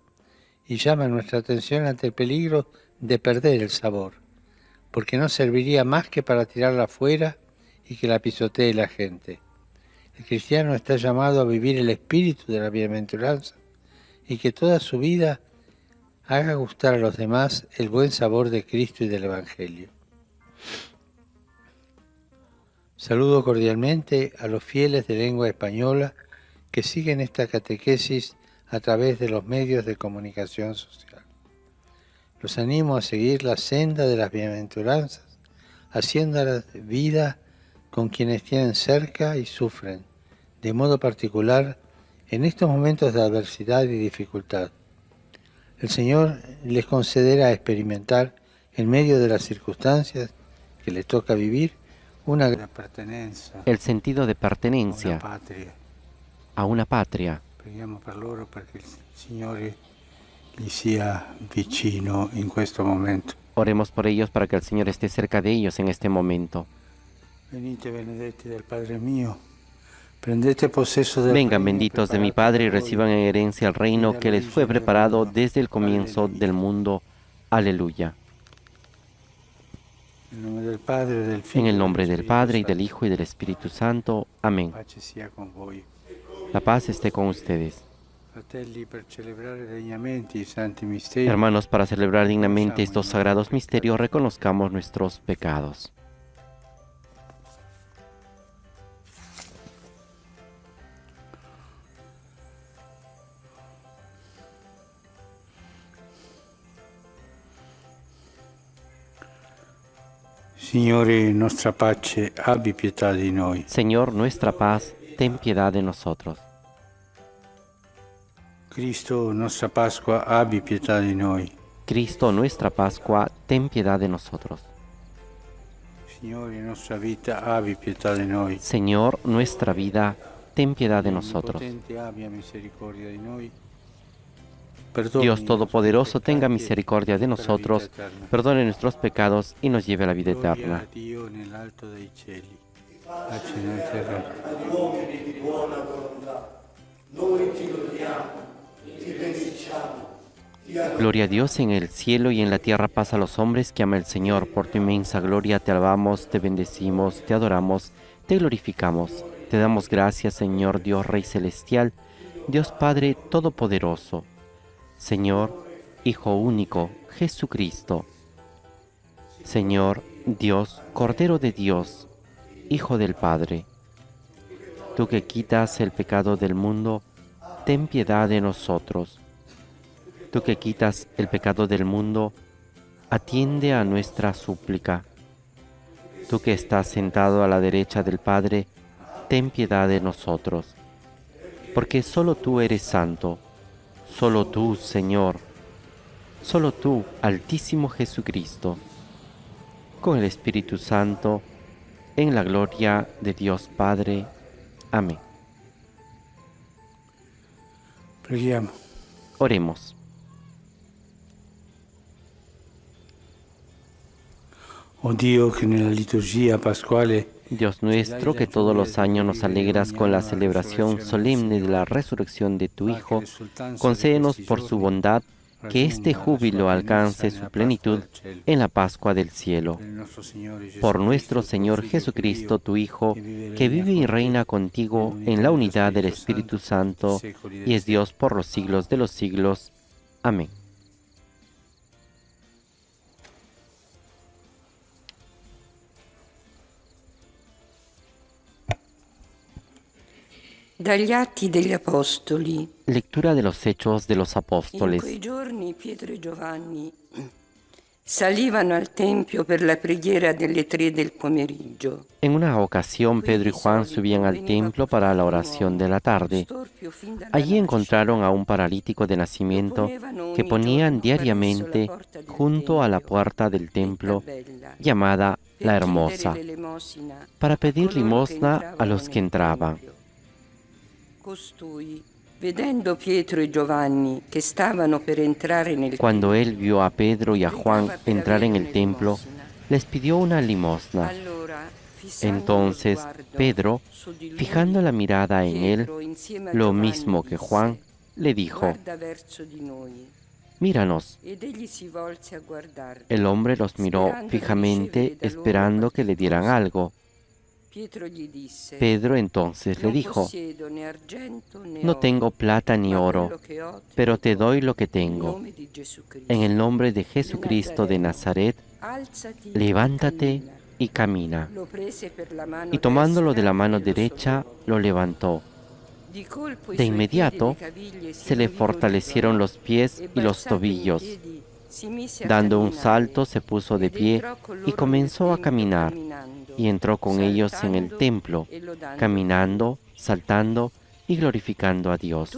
y llama nuestra atención ante el peligro de perder el sabor, porque no serviría más que para tirarla afuera y que la pisotee la gente. El cristiano está llamado a vivir el espíritu de la bienaventuranza y que toda su vida haga gustar a los demás el buen sabor de Cristo y del Evangelio. Saludo cordialmente a los fieles de lengua española que siguen esta catequesis a través de los medios de comunicación social. Los animo a seguir la senda de las bienaventuranzas, haciendo la vida con quienes tienen cerca y sufren, de modo particular en estos momentos de adversidad y dificultad. El Señor les concederá experimentar, en medio de las circunstancias que les toca vivir, el sentido de pertenencia a una patria. Preghiamo per loro perché il Signore gli sia vicino in questo momento. Oremos por ellos para que el Señor esté cerca de ellos en este momento. Venite benedetti del Padre mío. Prendete possesso del Vengan benditos de mi Padre y reciban en herencia el reino que les fue preparado desde el comienzo del mundo. Aleluya. En el nombre del Padre, y del Hijo, y del Espíritu Santo. Amén. La paz esté con ustedes. Hermanos, para celebrar dignamente estos sagrados misterios, reconozcamos nuestros pecados. Signore, nostra pace, abbi pietà di noi. Señor, nuestra paz, ten piedad de nosotros. Cristo, nostra Pasqua, abbi pietà di noi. Cristo, nuestra Pascua, ten piedad de nosotros. Signore, nostra vita, abbi pietà di noi. Señor, nuestra vida, ten piedad de nosotros. Onnipotente, abbia misericordia di noi. Dios Todopoderoso, tenga misericordia de nosotros, perdone nuestros pecados y nos lleve a la vida eterna. Gloria a Dios en el cielo y en la tierra, paz a los hombres que ama el Señor. Por tu inmensa gloria te alabamos, te bendecimos, te adoramos, te glorificamos. Te damos gracias, Señor Dios Rey Celestial, Dios Padre Todopoderoso, Señor, Hijo único, Jesucristo. Señor, Dios, Cordero de Dios, Hijo del Padre. Tú que quitas el pecado del mundo, ten piedad de nosotros. Tú que quitas el pecado del mundo, atiende a nuestra súplica. Tú que estás sentado a la derecha del Padre, ten piedad de nosotros. Porque solo tú eres santo. Solo tú, Señor, solo tú, Altísimo Jesucristo, con el Espíritu Santo, en la gloria de Dios Padre. Amén. Preghiamo. Oremos. Oh Dio, che nella liturgia pasquale Dios nuestro, que todos los años nos alegras con la celebración solemne de la resurrección de tu Hijo, concédenos por su bondad que este júbilo alcance su plenitud en la Pascua del cielo. Por nuestro Señor Jesucristo, tu Hijo, que vive y reina contigo en la unidad del Espíritu Santo y es Dios por los siglos de los siglos. Amén. Dagli Atti degli Apostoli. Lectura de los Hechos de los In Apóstoles. quei giorni Pietro e Giovanni salivano al Tempio per la preghiera delle 3 del pomeriggio. En una ocasión, Pedro y Juan subían al templo para la oración de la tarde. Allí encontraron a un paralítico de nacimiento que ponían diariamente junto a la puerta del templo, llamada La Hermosa, para pedir limosna a los que entraban. Costui, vedendo Pietro e Giovanni che stavano per entrare nel Cuando él vio a Pedro y a Juan entrar en el templo, les pidió una limosna. Entonces Pedro, fijando la mirada en él, lo mismo que Juan, le dijo: Míranos. El hombre los miró fijamente esperando que le dieran algo. Pedro entonces le dijo: No tengo plata ni oro, pero te doy lo que tengo. En el nombre de Jesucristo de Nazaret, levántate y camina. Y tomándolo de la mano derecha, lo levantó. De inmediato se le fortalecieron los pies y los tobillos. Dando un salto, se puso de pie y comenzó a caminar, y entró con ellos en el templo, caminando, saltando y glorificando a Dios.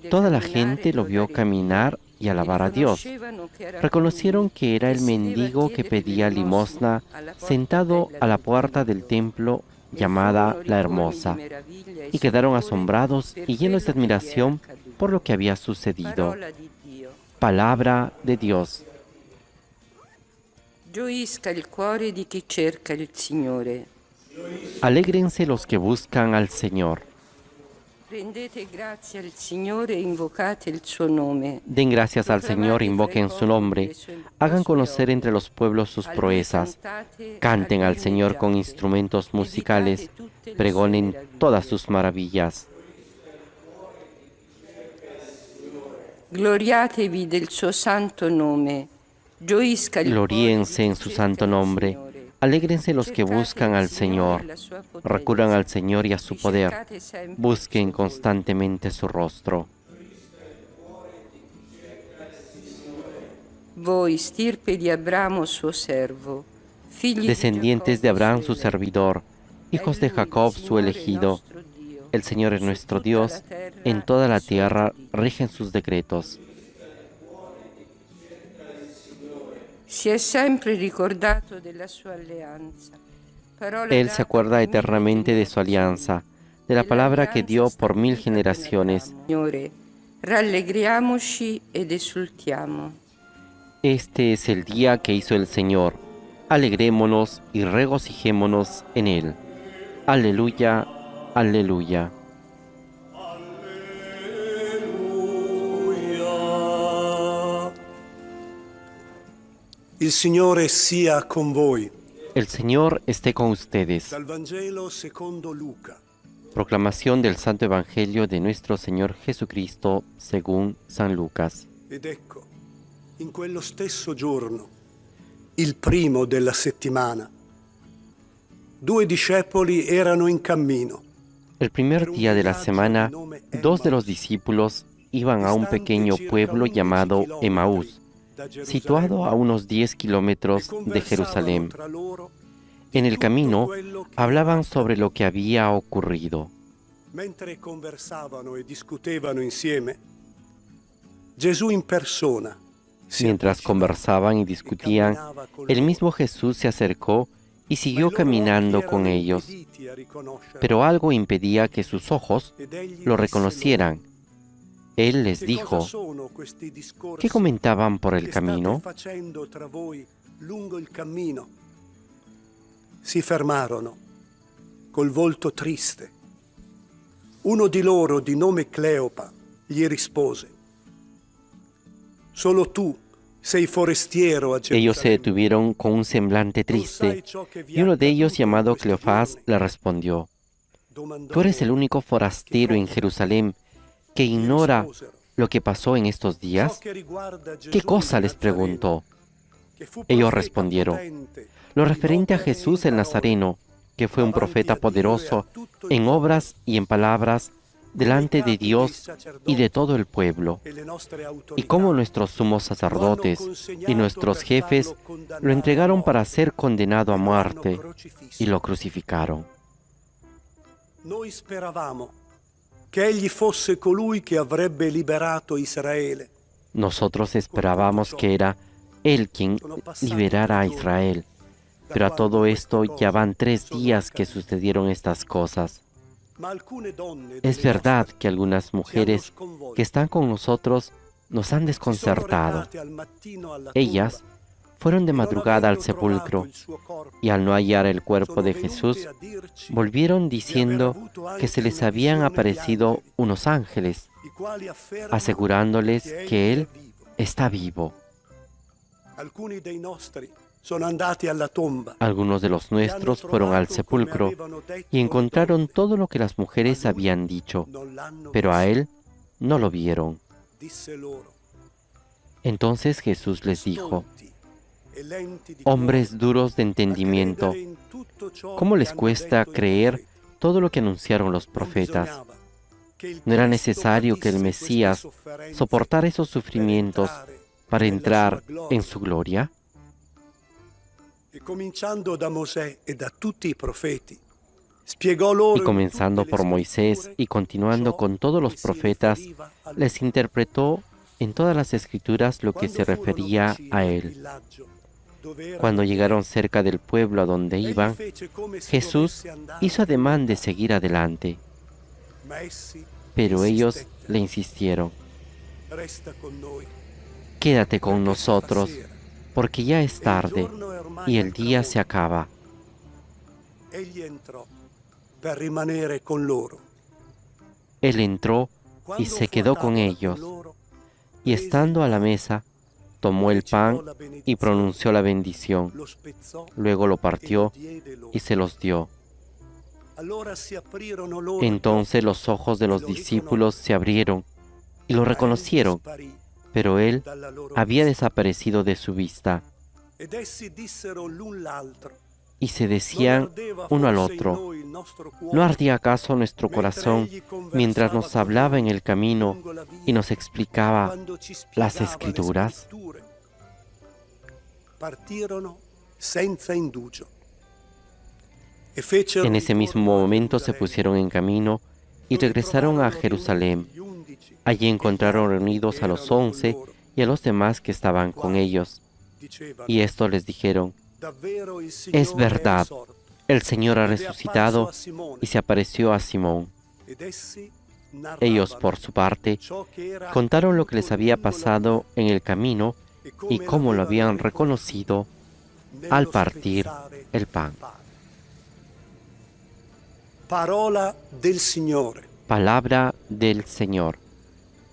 Toda la gente lo vio caminar y alabar a Dios. Reconocieron que era el mendigo que pedía limosna sentado a la puerta del templo llamada La Hermosa, y quedaron asombrados y llenos de admiración por lo que había sucedido. Palabra de Dios. Gioisca il cuore di chi cerca il Signore. Alégrense los que buscan al Señor. Rendete grazie al Signore e invocate il suo nome. Den gracias al Señor, invoquen su nombre, hagan conocer entre los pueblos sus proezas, canten al Señor con instrumentos musicales, pregonen todas sus maravillas. Gloriatevi del suo santo nome. Gloríense en su santo nombre. Alégrense los que buscan al Señor. Recurran al Señor y a su poder. Busquen constantemente su rostro. Voi, stirpe di Abramo suo servo, Descendientes de Abraham su servidor, hijos de Jacob su elegido. El Señor es nuestro Dios, en toda la tierra rigen sus decretos. Él se acuerda eternamente de su alianza, de la palabra que dio por 1000 generaciones. Rallegriamoci ed esultiamo. Este es el día que hizo el Señor. Alegrémonos y regocijémonos en él. Aleluya, aleluya. Il Signore sia con voi. El Señor esté con ustedes. Dal Vangelo secondo Luca. Proclamación del Santo Evangelio de nuestro Señor Jesucristo según San Lucas. Ed ecco, in quello stesso giorno, il primo della settimana, 2 discepoli erano in cammino. El primer día de la semana, 2 de los discípulos iban a un pequeño pueblo llamado Emaús, situado a unos 10 kilómetros de Jerusalén. En el camino hablaban sobre lo que había ocurrido. Mentre conversavano e discutevano insieme, Gesù in persona. Mientras conversaban y discutían, el mismo Jesús se acercó y siguió caminando con ellos. Pero algo impedía que sus ojos lo reconocieran. Él les dijo: ¿qué comentaban por el camino? Si fermarono, col volto triste. Uno di loro, di nome Cleopa, gli rispose: Solo tú sei forestiero a Gerusalemme. Ellos se detuvieron con un semblante triste, y uno de ellos, llamado Cleofás, le respondió: ¿tú eres el único forastero en Jerusalén que ignora lo que pasó en estos días? ¿Qué cosa? Les preguntó. Ellos respondieron: lo referente a Jesús el Nazareno, que fue un profeta poderoso en obras y en palabras delante de Dios y de todo el pueblo, y cómo nuestros sumos sacerdotes y nuestros jefes lo entregaron para ser condenado a muerte y lo crucificaron. Noi speravamo che egli fosse colui che avrebbe liberato Israele. Nosotros esperábamos que era Él quien liberara a Israel, pero a todo esto ya van 3 días que sucedieron estas cosas. Es verdad que algunas mujeres que están con nosotros nos han desconcertado. Ellas fueron de madrugada al sepulcro y al no hallar el cuerpo de Jesús, volvieron diciendo que se les habían aparecido unos ángeles, asegurándoles que Él está vivo. Algunos de los nuestros fueron al sepulcro y encontraron todo lo que las mujeres habían dicho, pero a Él no lo vieron. Entonces Jesús les dijo: hombres duros de entendimiento, ¿cómo les cuesta creer todo lo que anunciaron los profetas? ¿No era necesario que el Mesías soportara esos sufrimientos para entrar en su gloria? Y comenzando por Moisés y continuando con todos los profetas, les interpretó en todas las Escrituras lo que se refería a Él. Cuando llegaron cerca del pueblo a donde iban, Jesús hizo ademán de seguir adelante, pero ellos le insistieron: quédate con nosotros, porque ya es tarde y el día se acaba. Él entró y se quedó con ellos, y estando a la mesa, tomó el pan y pronunció la bendición. Luego lo partió y se los dio. Entonces los ojos de los discípulos se abrieron y lo reconocieron, pero él había desaparecido de su vista. Ed essi dissero l'un l'altro: Y se decían uno al otro: ¿no ardía acaso nuestro corazón mientras nos hablaba en el camino y nos explicaba las Escrituras? Partirono senza indugio. E fecero En ese mismo momento se pusieron en camino y regresaron a Jerusalén. Allí encontraron reunidos a los 11 y a los demás que estaban con ellos. Y estos les dijeron: es verdad, el Señor ha resucitado y se apareció a Simón. Ellos, por su parte, contaron lo que les había pasado en el camino y cómo lo habían reconocido al partir el pan. Parola del Signore. Palabra del Señor.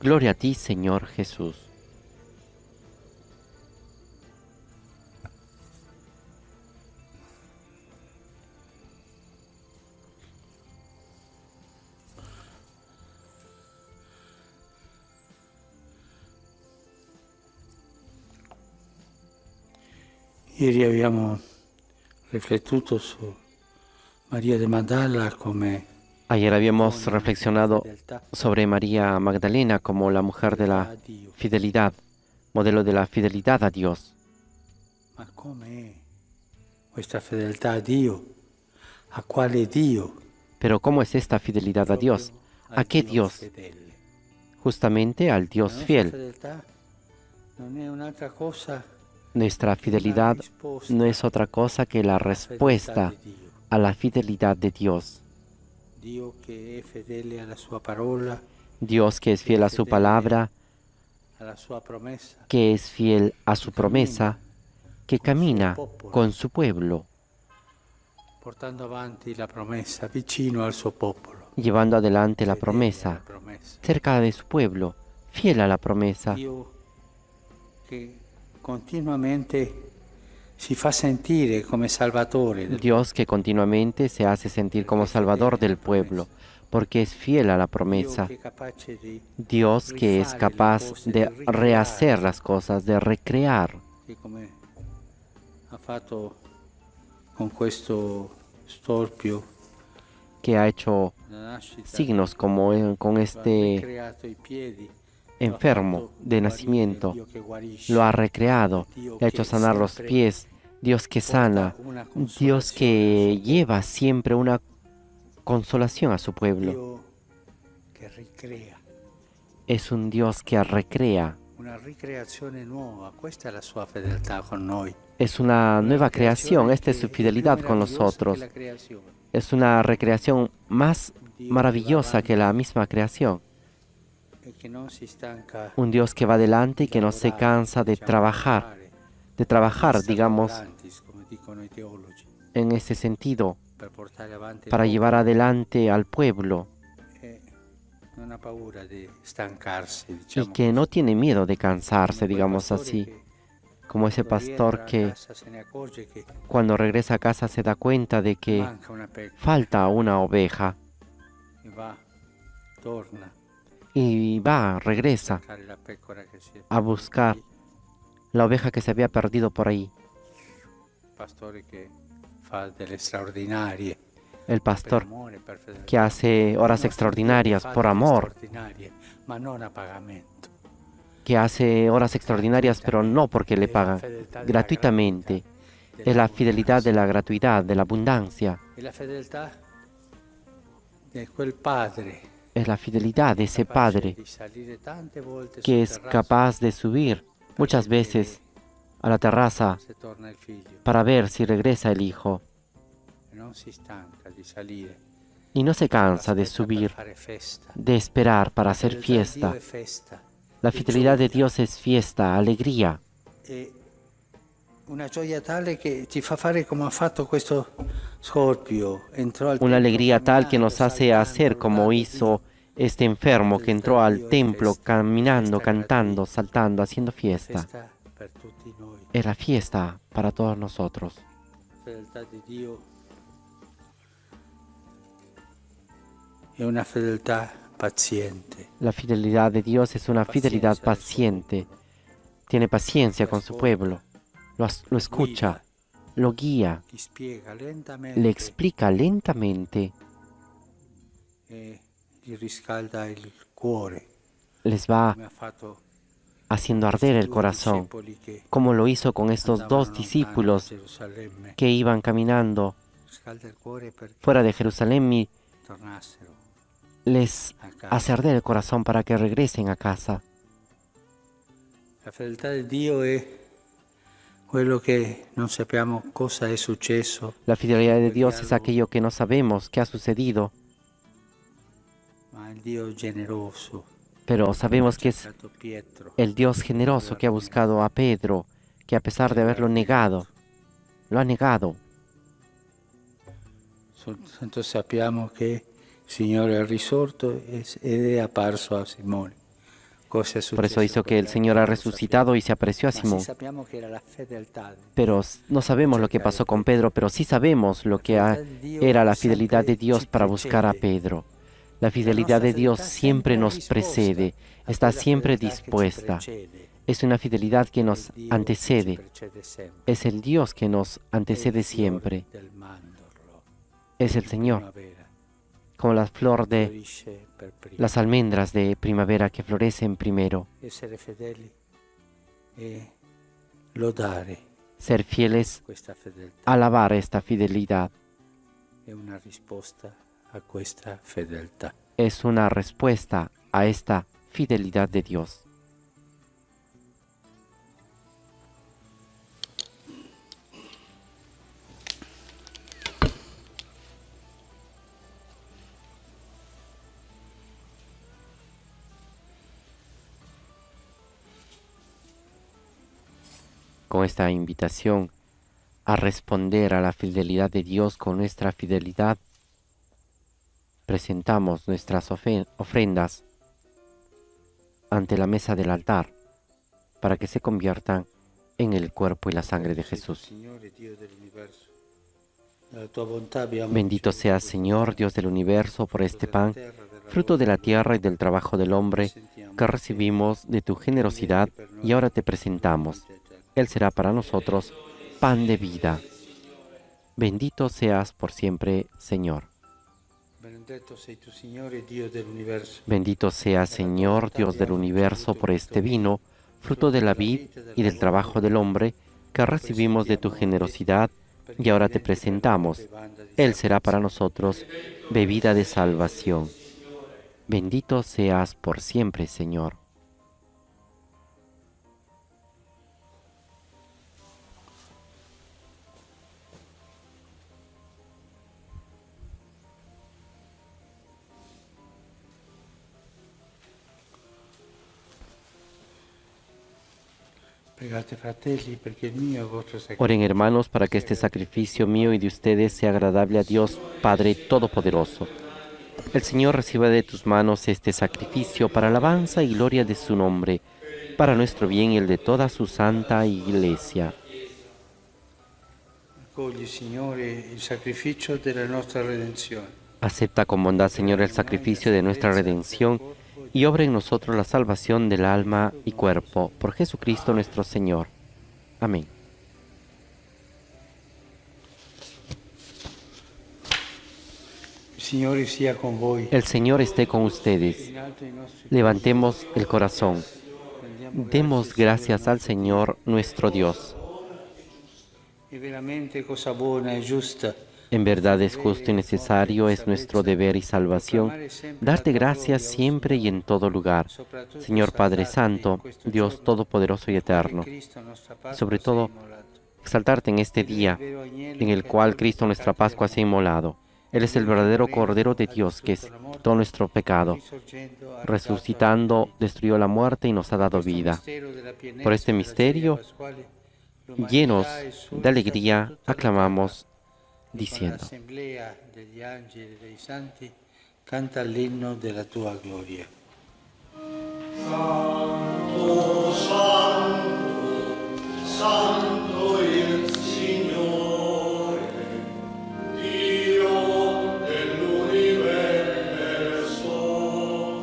Gloria a ti, Señor Jesús. Ieri abbiamo riflettuto su Maria de Magdala come Ayer habíamos reflexionado sobre María Magdalena como la mujer de la fidelidad, modelo de la fidelidad a Dios. ma come questa fedeltà a Dio? A quale Dio? Pero ¿cómo es esta fidelidad a Dios? ¿A qué Dios? Justamente al Dios fiel. Fedeltà non è un'altra cosa Nuestra fidelidad no es otra cosa que la respuesta a la fidelidad de Dios. Dio che è fedele alla sua parola, Dios que es fiel a su palabra, alla sua promessa, que es fiel a su promesa, que camina con su pueblo, portando avanti la promessa vicino al suo popolo. llevando adelante la promesa, cerca de su pueblo, fiel a la promesa. Dio che continuamente si fa sentire come salvatore del Dios que continuamente se hace sentir como salvador del pueblo, porque es fiel a la promesa. Dio che è capace di Dios que es capaz de rehacer las cosas, de recrear, che come ha fatto con questo storpio que ha hecho la nascita, signos como con ha este ricreato i piedi, enfermo de nacimiento, Dio che guarisce, lo ha recreado, le ha hecho sanar los pies, Dios que sana, Dios que lleva siempre una consolación a su pueblo. Dio che ricrea, Es un Dios que recrea, una ricreazione nuova, questa è la sua fedeltà con noi. es una nueva creación, esta es su fidelidad con nosotros. Es una recreación más maravillosa que la misma creación. Un Dios que va adelante y que no se cansa de trabajar, digamos, en ese sentido, para llevar adelante al pueblo y que no tiene miedo de cansarse, digamos así, como ese pastor que cuando regresa a casa se da cuenta de que falta una oveja y regresa a buscar la oveja que se había perdido por ahí. El pastor que hace horas extraordinarias por amor, que hace horas extraordinarias pero no porque le pagan, gratuitamente. Es la fidelidad de la gratuidad, de la abundancia. Es la fidelidad de ese padre que es capaz de subir muchas veces a la terraza para ver si regresa el hijo. Y no se cansa de subir, de esperar para hacer fiesta. La fidelidad de Dios es fiesta, alegría. Una alegría tal que nos hace hacer como hizo este enfermo que entró al templo caminando, cantando, saltando, haciendo fiesta. Es la fiesta para todos nosotros. È una fedeltà paziente. La fidelidad de Dios es una fidelidad paciente. Tiene paciencia con su pueblo. Lo escucha, lo guía, le explica lentamente, les va haciendo arder el corazón, como lo hizo con estos 2 discípulos que iban caminando fuera de Jerusalén y les hace arder el corazón para que regresen a casa. La fedeltà di Dio è quello che non sappiamo cosa è successo. La fidelidad de Dios es aquello que no sabemos qué ha sucedido, Ma il Dio generoso, pero sabemos que es el Dios generoso que ha buscado a Pedro, que a pesar de haberlo negado, lo ha negado. soltanto sappiamo che il Signore è risorto ed è apparso a Simone. Cosa è Por eso successo hizo con que el te? Señor ha Non lo resucitado y se apreció a sappiamo. Ma Simón. sì sappiamo che era la fedeltà. Pero no sabemos lo que pasó con Pedro, pero sí sabemos lo que era la fidelidad de Dios para buscar a Pedro. La fidelidad de Dios siempre nos precede, está siempre dispuesta. Es una fidelidad que nos antecede. Es el Dios que nos antecede siempre. Es el Señor, como la flor de las almendras de primavera que florecen primero. Essere fedeli e lodare Ser fieles, questa fedeltà alabar esta fidelidad. è una risposta a questa fedeltà. Es una respuesta a esta fidelidad de Dios. Con esta invitación a responder a la fidelidad de Dios con nuestra fidelidad, presentamos nuestras ofrendas ante la mesa del altar para que se conviertan en el cuerpo y la sangre de Jesús. Bendito seas, Señor, Dios del universo, por este pan, fruto de la tierra y del trabajo del hombre, que recibimos de tu generosidad y ahora te presentamos. Él será para nosotros pan de vida. Bendito seas por siempre, Señor. Bendito seas, Señor, Dios del universo, por este vino, fruto de la vid y del trabajo del hombre, que recibimos de tu generosidad y ahora te presentamos. Él será para nosotros bebida de salvación. Bendito seas por siempre, Señor. Oren, hermanos, para que este sacrificio mío y de ustedes sea agradable a Dios, Padre Todopoderoso. El Señor reciba de tus manos este sacrificio para alabanza y gloria de su nombre, para nuestro bien y el de toda su santa Iglesia. Acepta con bondad, Señor, el sacrificio de nuestra redención y obra en nosotros la salvación del alma y cuerpo, por Jesucristo nuestro Señor. Amén. El Señor esté con ustedes. Levantemos el corazón. Demos gracias al Señor nuestro Dios. En verdad es justo y necesario, es nuestro deber y salvación, darte gracias siempre y en todo lugar, Señor Padre Santo, Dios Todopoderoso y Eterno. Sobre todo, exaltarte en este día en el cual Cristo nuestra Pascua se ha inmolado. Él es el verdadero Cordero de Dios que es todo nuestro pecado. Resucitando, destruyó la muerte y nos ha dado vida. Por este misterio, llenos de alegría, aclamamos diciendo: canta l'inno della tua gloria. Santo, santo, santo il Signore, Dio dell'universo.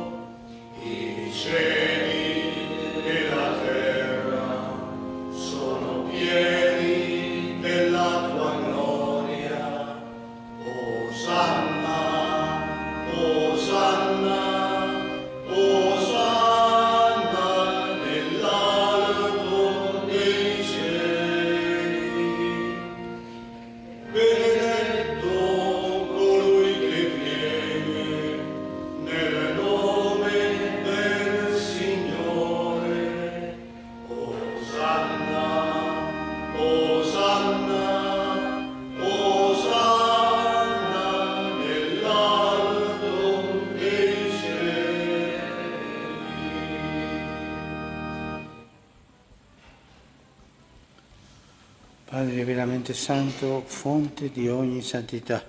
Padre veramente santo, fonte di ogni santità.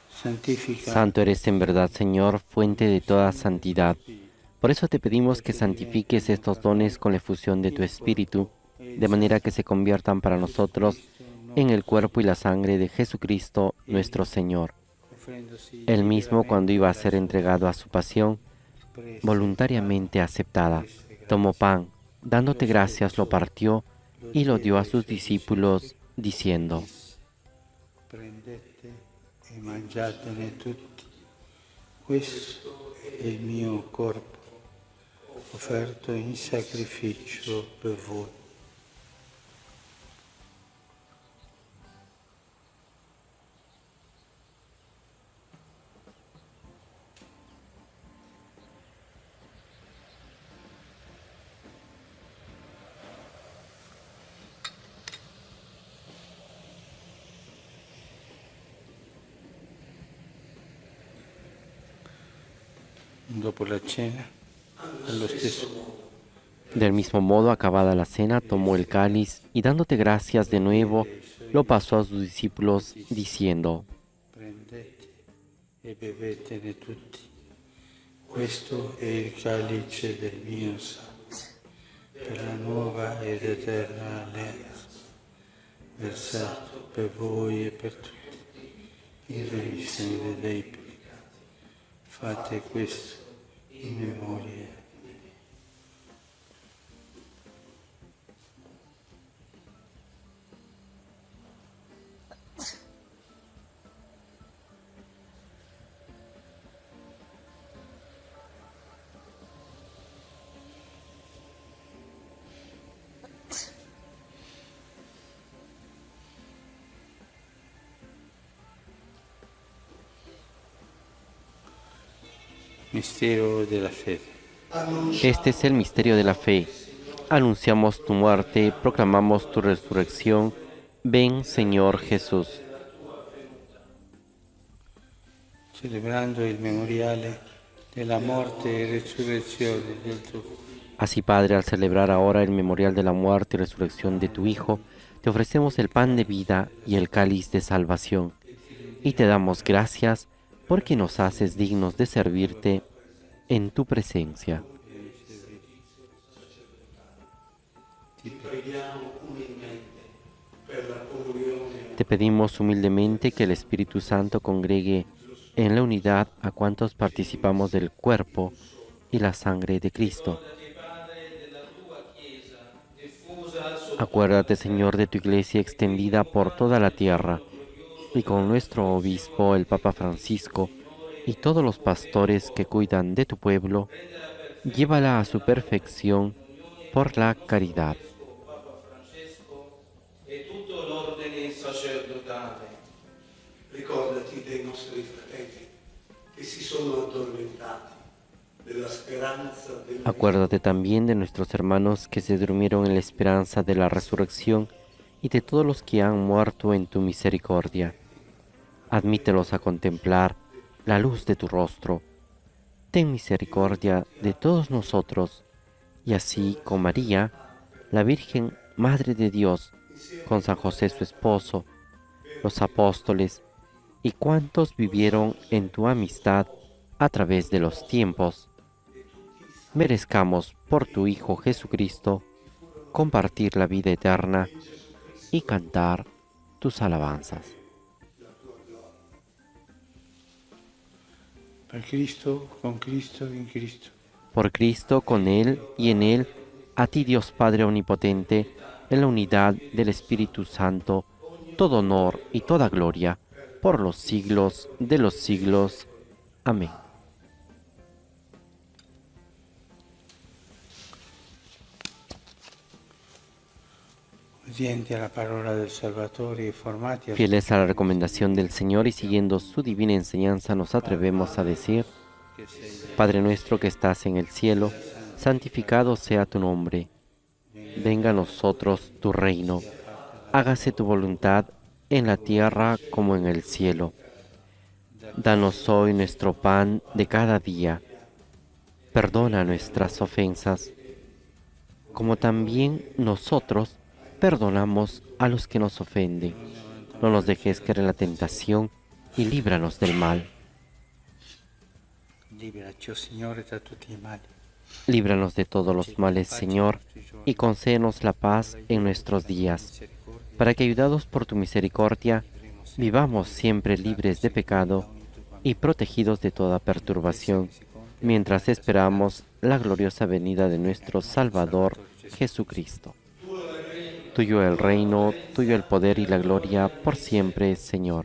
Santifica. Santo eres en verdad, Señor, fuente de toda santidad. Por eso te pedimos que santifiques estos dones con la efusión de tu Espíritu, de manera que se conviertan para nosotros en el cuerpo y la sangre de Jesucristo nuestro Señor. Él mismo, cuando iba a ser entregado a su pasión, voluntariamente aceptada, tomó pan, dándote gracias, lo partió y lo dio a sus discípulos, diciendo: Prendete e mangiatene tutti. Questo è il mio corpo, offerto in sacrificio per voi. Dopo la cena, allo stesso Del mismo modo, acabada la cena, tomó el cáliz y dándote gracias de nuevo, lo pasó a sus discípulos, diciendo: prendete e bevetene tutti. Questo è il calice del mio sangue, per la nuova ed eterna alleanza, versato per voi e per tutti, in remissione dei peccati. Fate questo in memoria. Mistero de la fe. Este es el misterio de la fe. Anunciamos tu muerte, proclamamos tu resurrección. Ven, Señor Jesús. Celebrando il memoriale della morte e resurrezione del tuo Figlio. Así, Padre, al celebrar ahora el memorial de la muerte y resurrección de tu Hijo, te ofrecemos el pan de vida y el cáliz de salvación. Y te damos gracias porque nos haces dignos de servirte en tu presencia. Te pedimos humildemente que el Espíritu Santo congregue en la unidad a cuantos participamos del cuerpo y la sangre de Cristo. Acuérdate, Señor, de tu Iglesia extendida por toda la tierra, y con nuestro obispo, el Papa Francisco, y todos los pastores que cuidan de tu pueblo, llévala a su perfección por la caridad. Ricordati dei nostri fratelli che si sono addormentati della speranza del Acuérdate también de nuestros hermanos que se durmieron en la esperanza de la resurrección y de todos los que han muerto en tu misericordia. Admítelos a contemplar la luz de tu rostro. Ten misericordia de todos nosotros, y así con María, la Virgen Madre de Dios, con San José su esposo, los apóstoles y cuantos vivieron en tu amistad a través de los tiempos, merezcamos por tu Hijo Jesucristo compartir la vida eterna y cantar tus alabanzas. Per Cristo, con Cristo, in Cristo. Por Cristo, con Él y en Él, a ti Dios Padre Omnipotente, en la unidad del Espíritu Santo, todo honor y toda gloria, por los siglos de los siglos. Amén. Obbedienti alla parola del Salvatore e formati Fieles a la recomendación del Señor y siguiendo su divina enseñanza, nos atrevemos a decir: Padre nuestro que estás en el cielo, santificado sea tu nombre. Venga a nosotros tu reino. Hágase tu voluntad en la tierra como en el cielo. Danos hoy nuestro pan de cada día. Perdona nuestras ofensas, como también nosotros perdonamos a los que nos ofenden. No nos dejes caer en la tentación y líbranos del mal. Líbranos de todos los males, Señor, y concédenos la paz en nuestros días, para que, ayudados por tu misericordia, vivamos siempre libres de pecado y protegidos de toda perturbación, mientras esperamos la gloriosa venida de nuestro Salvador Jesucristo. Tuyo el reino, tuyo el poder y la gloria por siempre, Señor.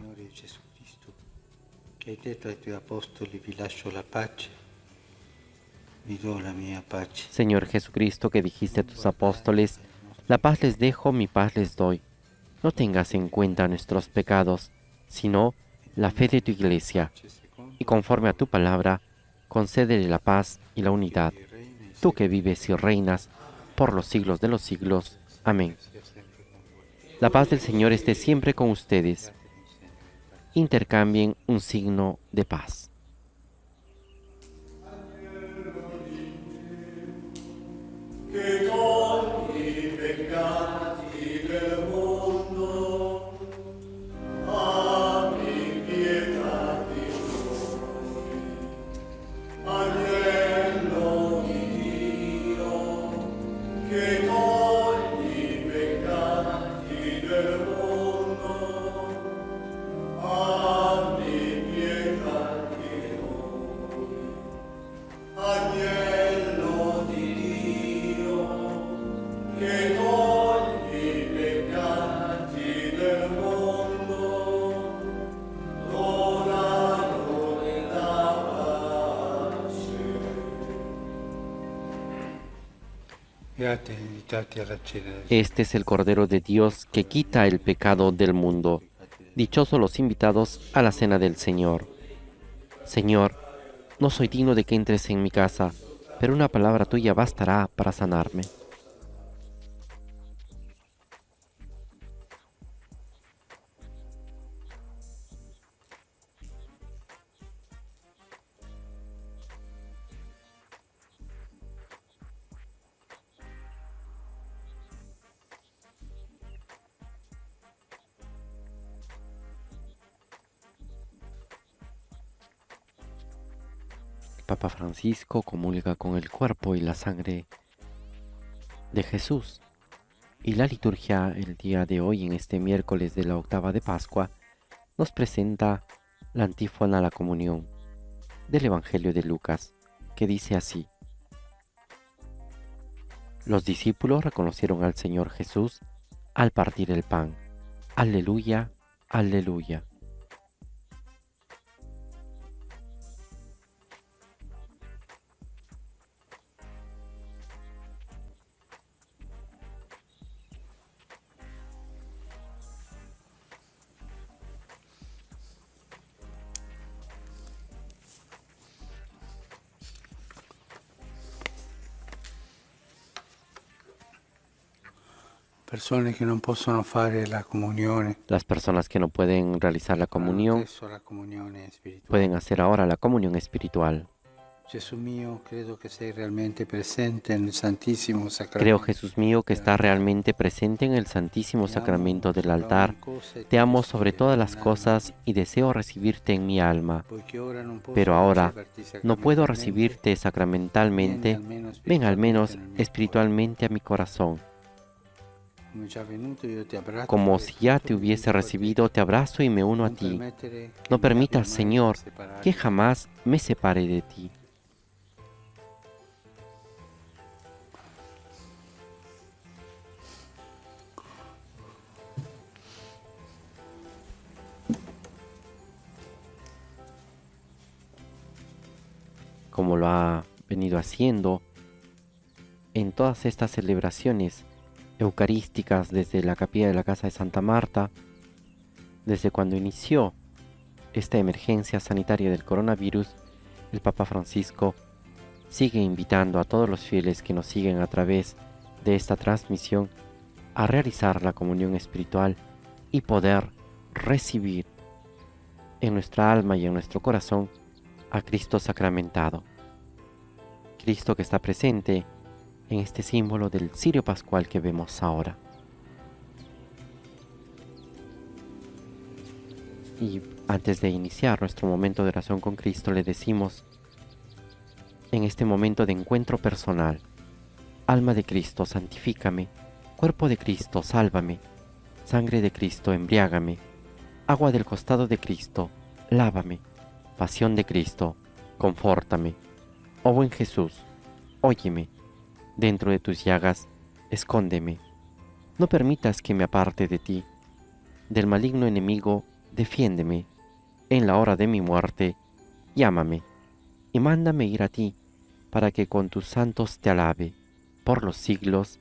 Señor Jesucristo, que dijiste a tus apóstoles, la paz les dejo, mi paz les doy. No tengas en cuenta nuestros pecados, sino la fe de tu Iglesia, y conforme a tu palabra, concédele la paz y la unidad. Tú que vives y reinas por los siglos de los siglos. Amén. La paz del Señor esté siempre con ustedes. Intercambien un signo de paz. Che togli i peccati del mondo, abbi pietà di noi. Agnello di Dio, che togli i peccati del mondo, abbi pietà di noi. Agnello di che togli i peccati del mondo, donatore la pace. Este es el Cordero de Dios que quita el pecado del mundo. Dichosos los invitados a la cena del Señor. Señor, no soy digno de que entres en mi casa, pero una palabra tuya bastará para sanarme. Papa Francisco comulga con el cuerpo y la sangre de Jesús. Y la liturgia el día de hoy, en este miércoles de la octava de Pascua, nos presenta la antífona a la comunión del Evangelio de Lucas, que dice así: Los discípulos reconocieron al Señor Jesús al partir el pan. Aleluya, aleluya. Persone che non possono fare la comunione. Las personas que no pueden realizar la comunión pueden hacer ahora la comunión espiritual. Gesù mio, credo che sei realmente presente nel Santissimo Sacramento. Creo, Jesús mío, que estás realmente presente en el Santísimo Sacramento del altar. Te amo sobre todas las cosas y deseo recibirte en mi alma. Pero ahora no puedo recibirte sacramentalmente. Ven al menos espiritualmente a mi corazón. Como si ya te hubiese recibido, te abrazo y me uno a ti. No permitas, Señor, que jamás me separe de ti. Como lo ha venido haciendo en todas estas celebraciones eucarísticas desde la capilla de la Casa de Santa Marta, desde cuando inició esta emergencia sanitaria del coronavirus, el Papa Francisco sigue invitando a todos los fieles que nos siguen a través de esta transmisión a realizar la comunión espiritual y poder recibir en nuestra alma y en nuestro corazón a Cristo sacramentado. Cristo que está presente en este símbolo del cirio pascual que vemos ahora. Y antes de iniciar nuestro momento de oración con Cristo, le decimos, en este momento de encuentro personal, alma de Cristo, santifícame, cuerpo de Cristo, sálvame, sangre de Cristo, embriágame, agua del costado de Cristo, lávame, pasión de Cristo, confórtame. Oh buen Jesús, óyeme, dentro de tus llagas, escóndeme. No permitas que me aparte de ti. Del maligno enemigo, defiéndeme. En la hora de mi muerte, llámame, y mándame ir a ti, para que con tus santos te alabe, por los siglos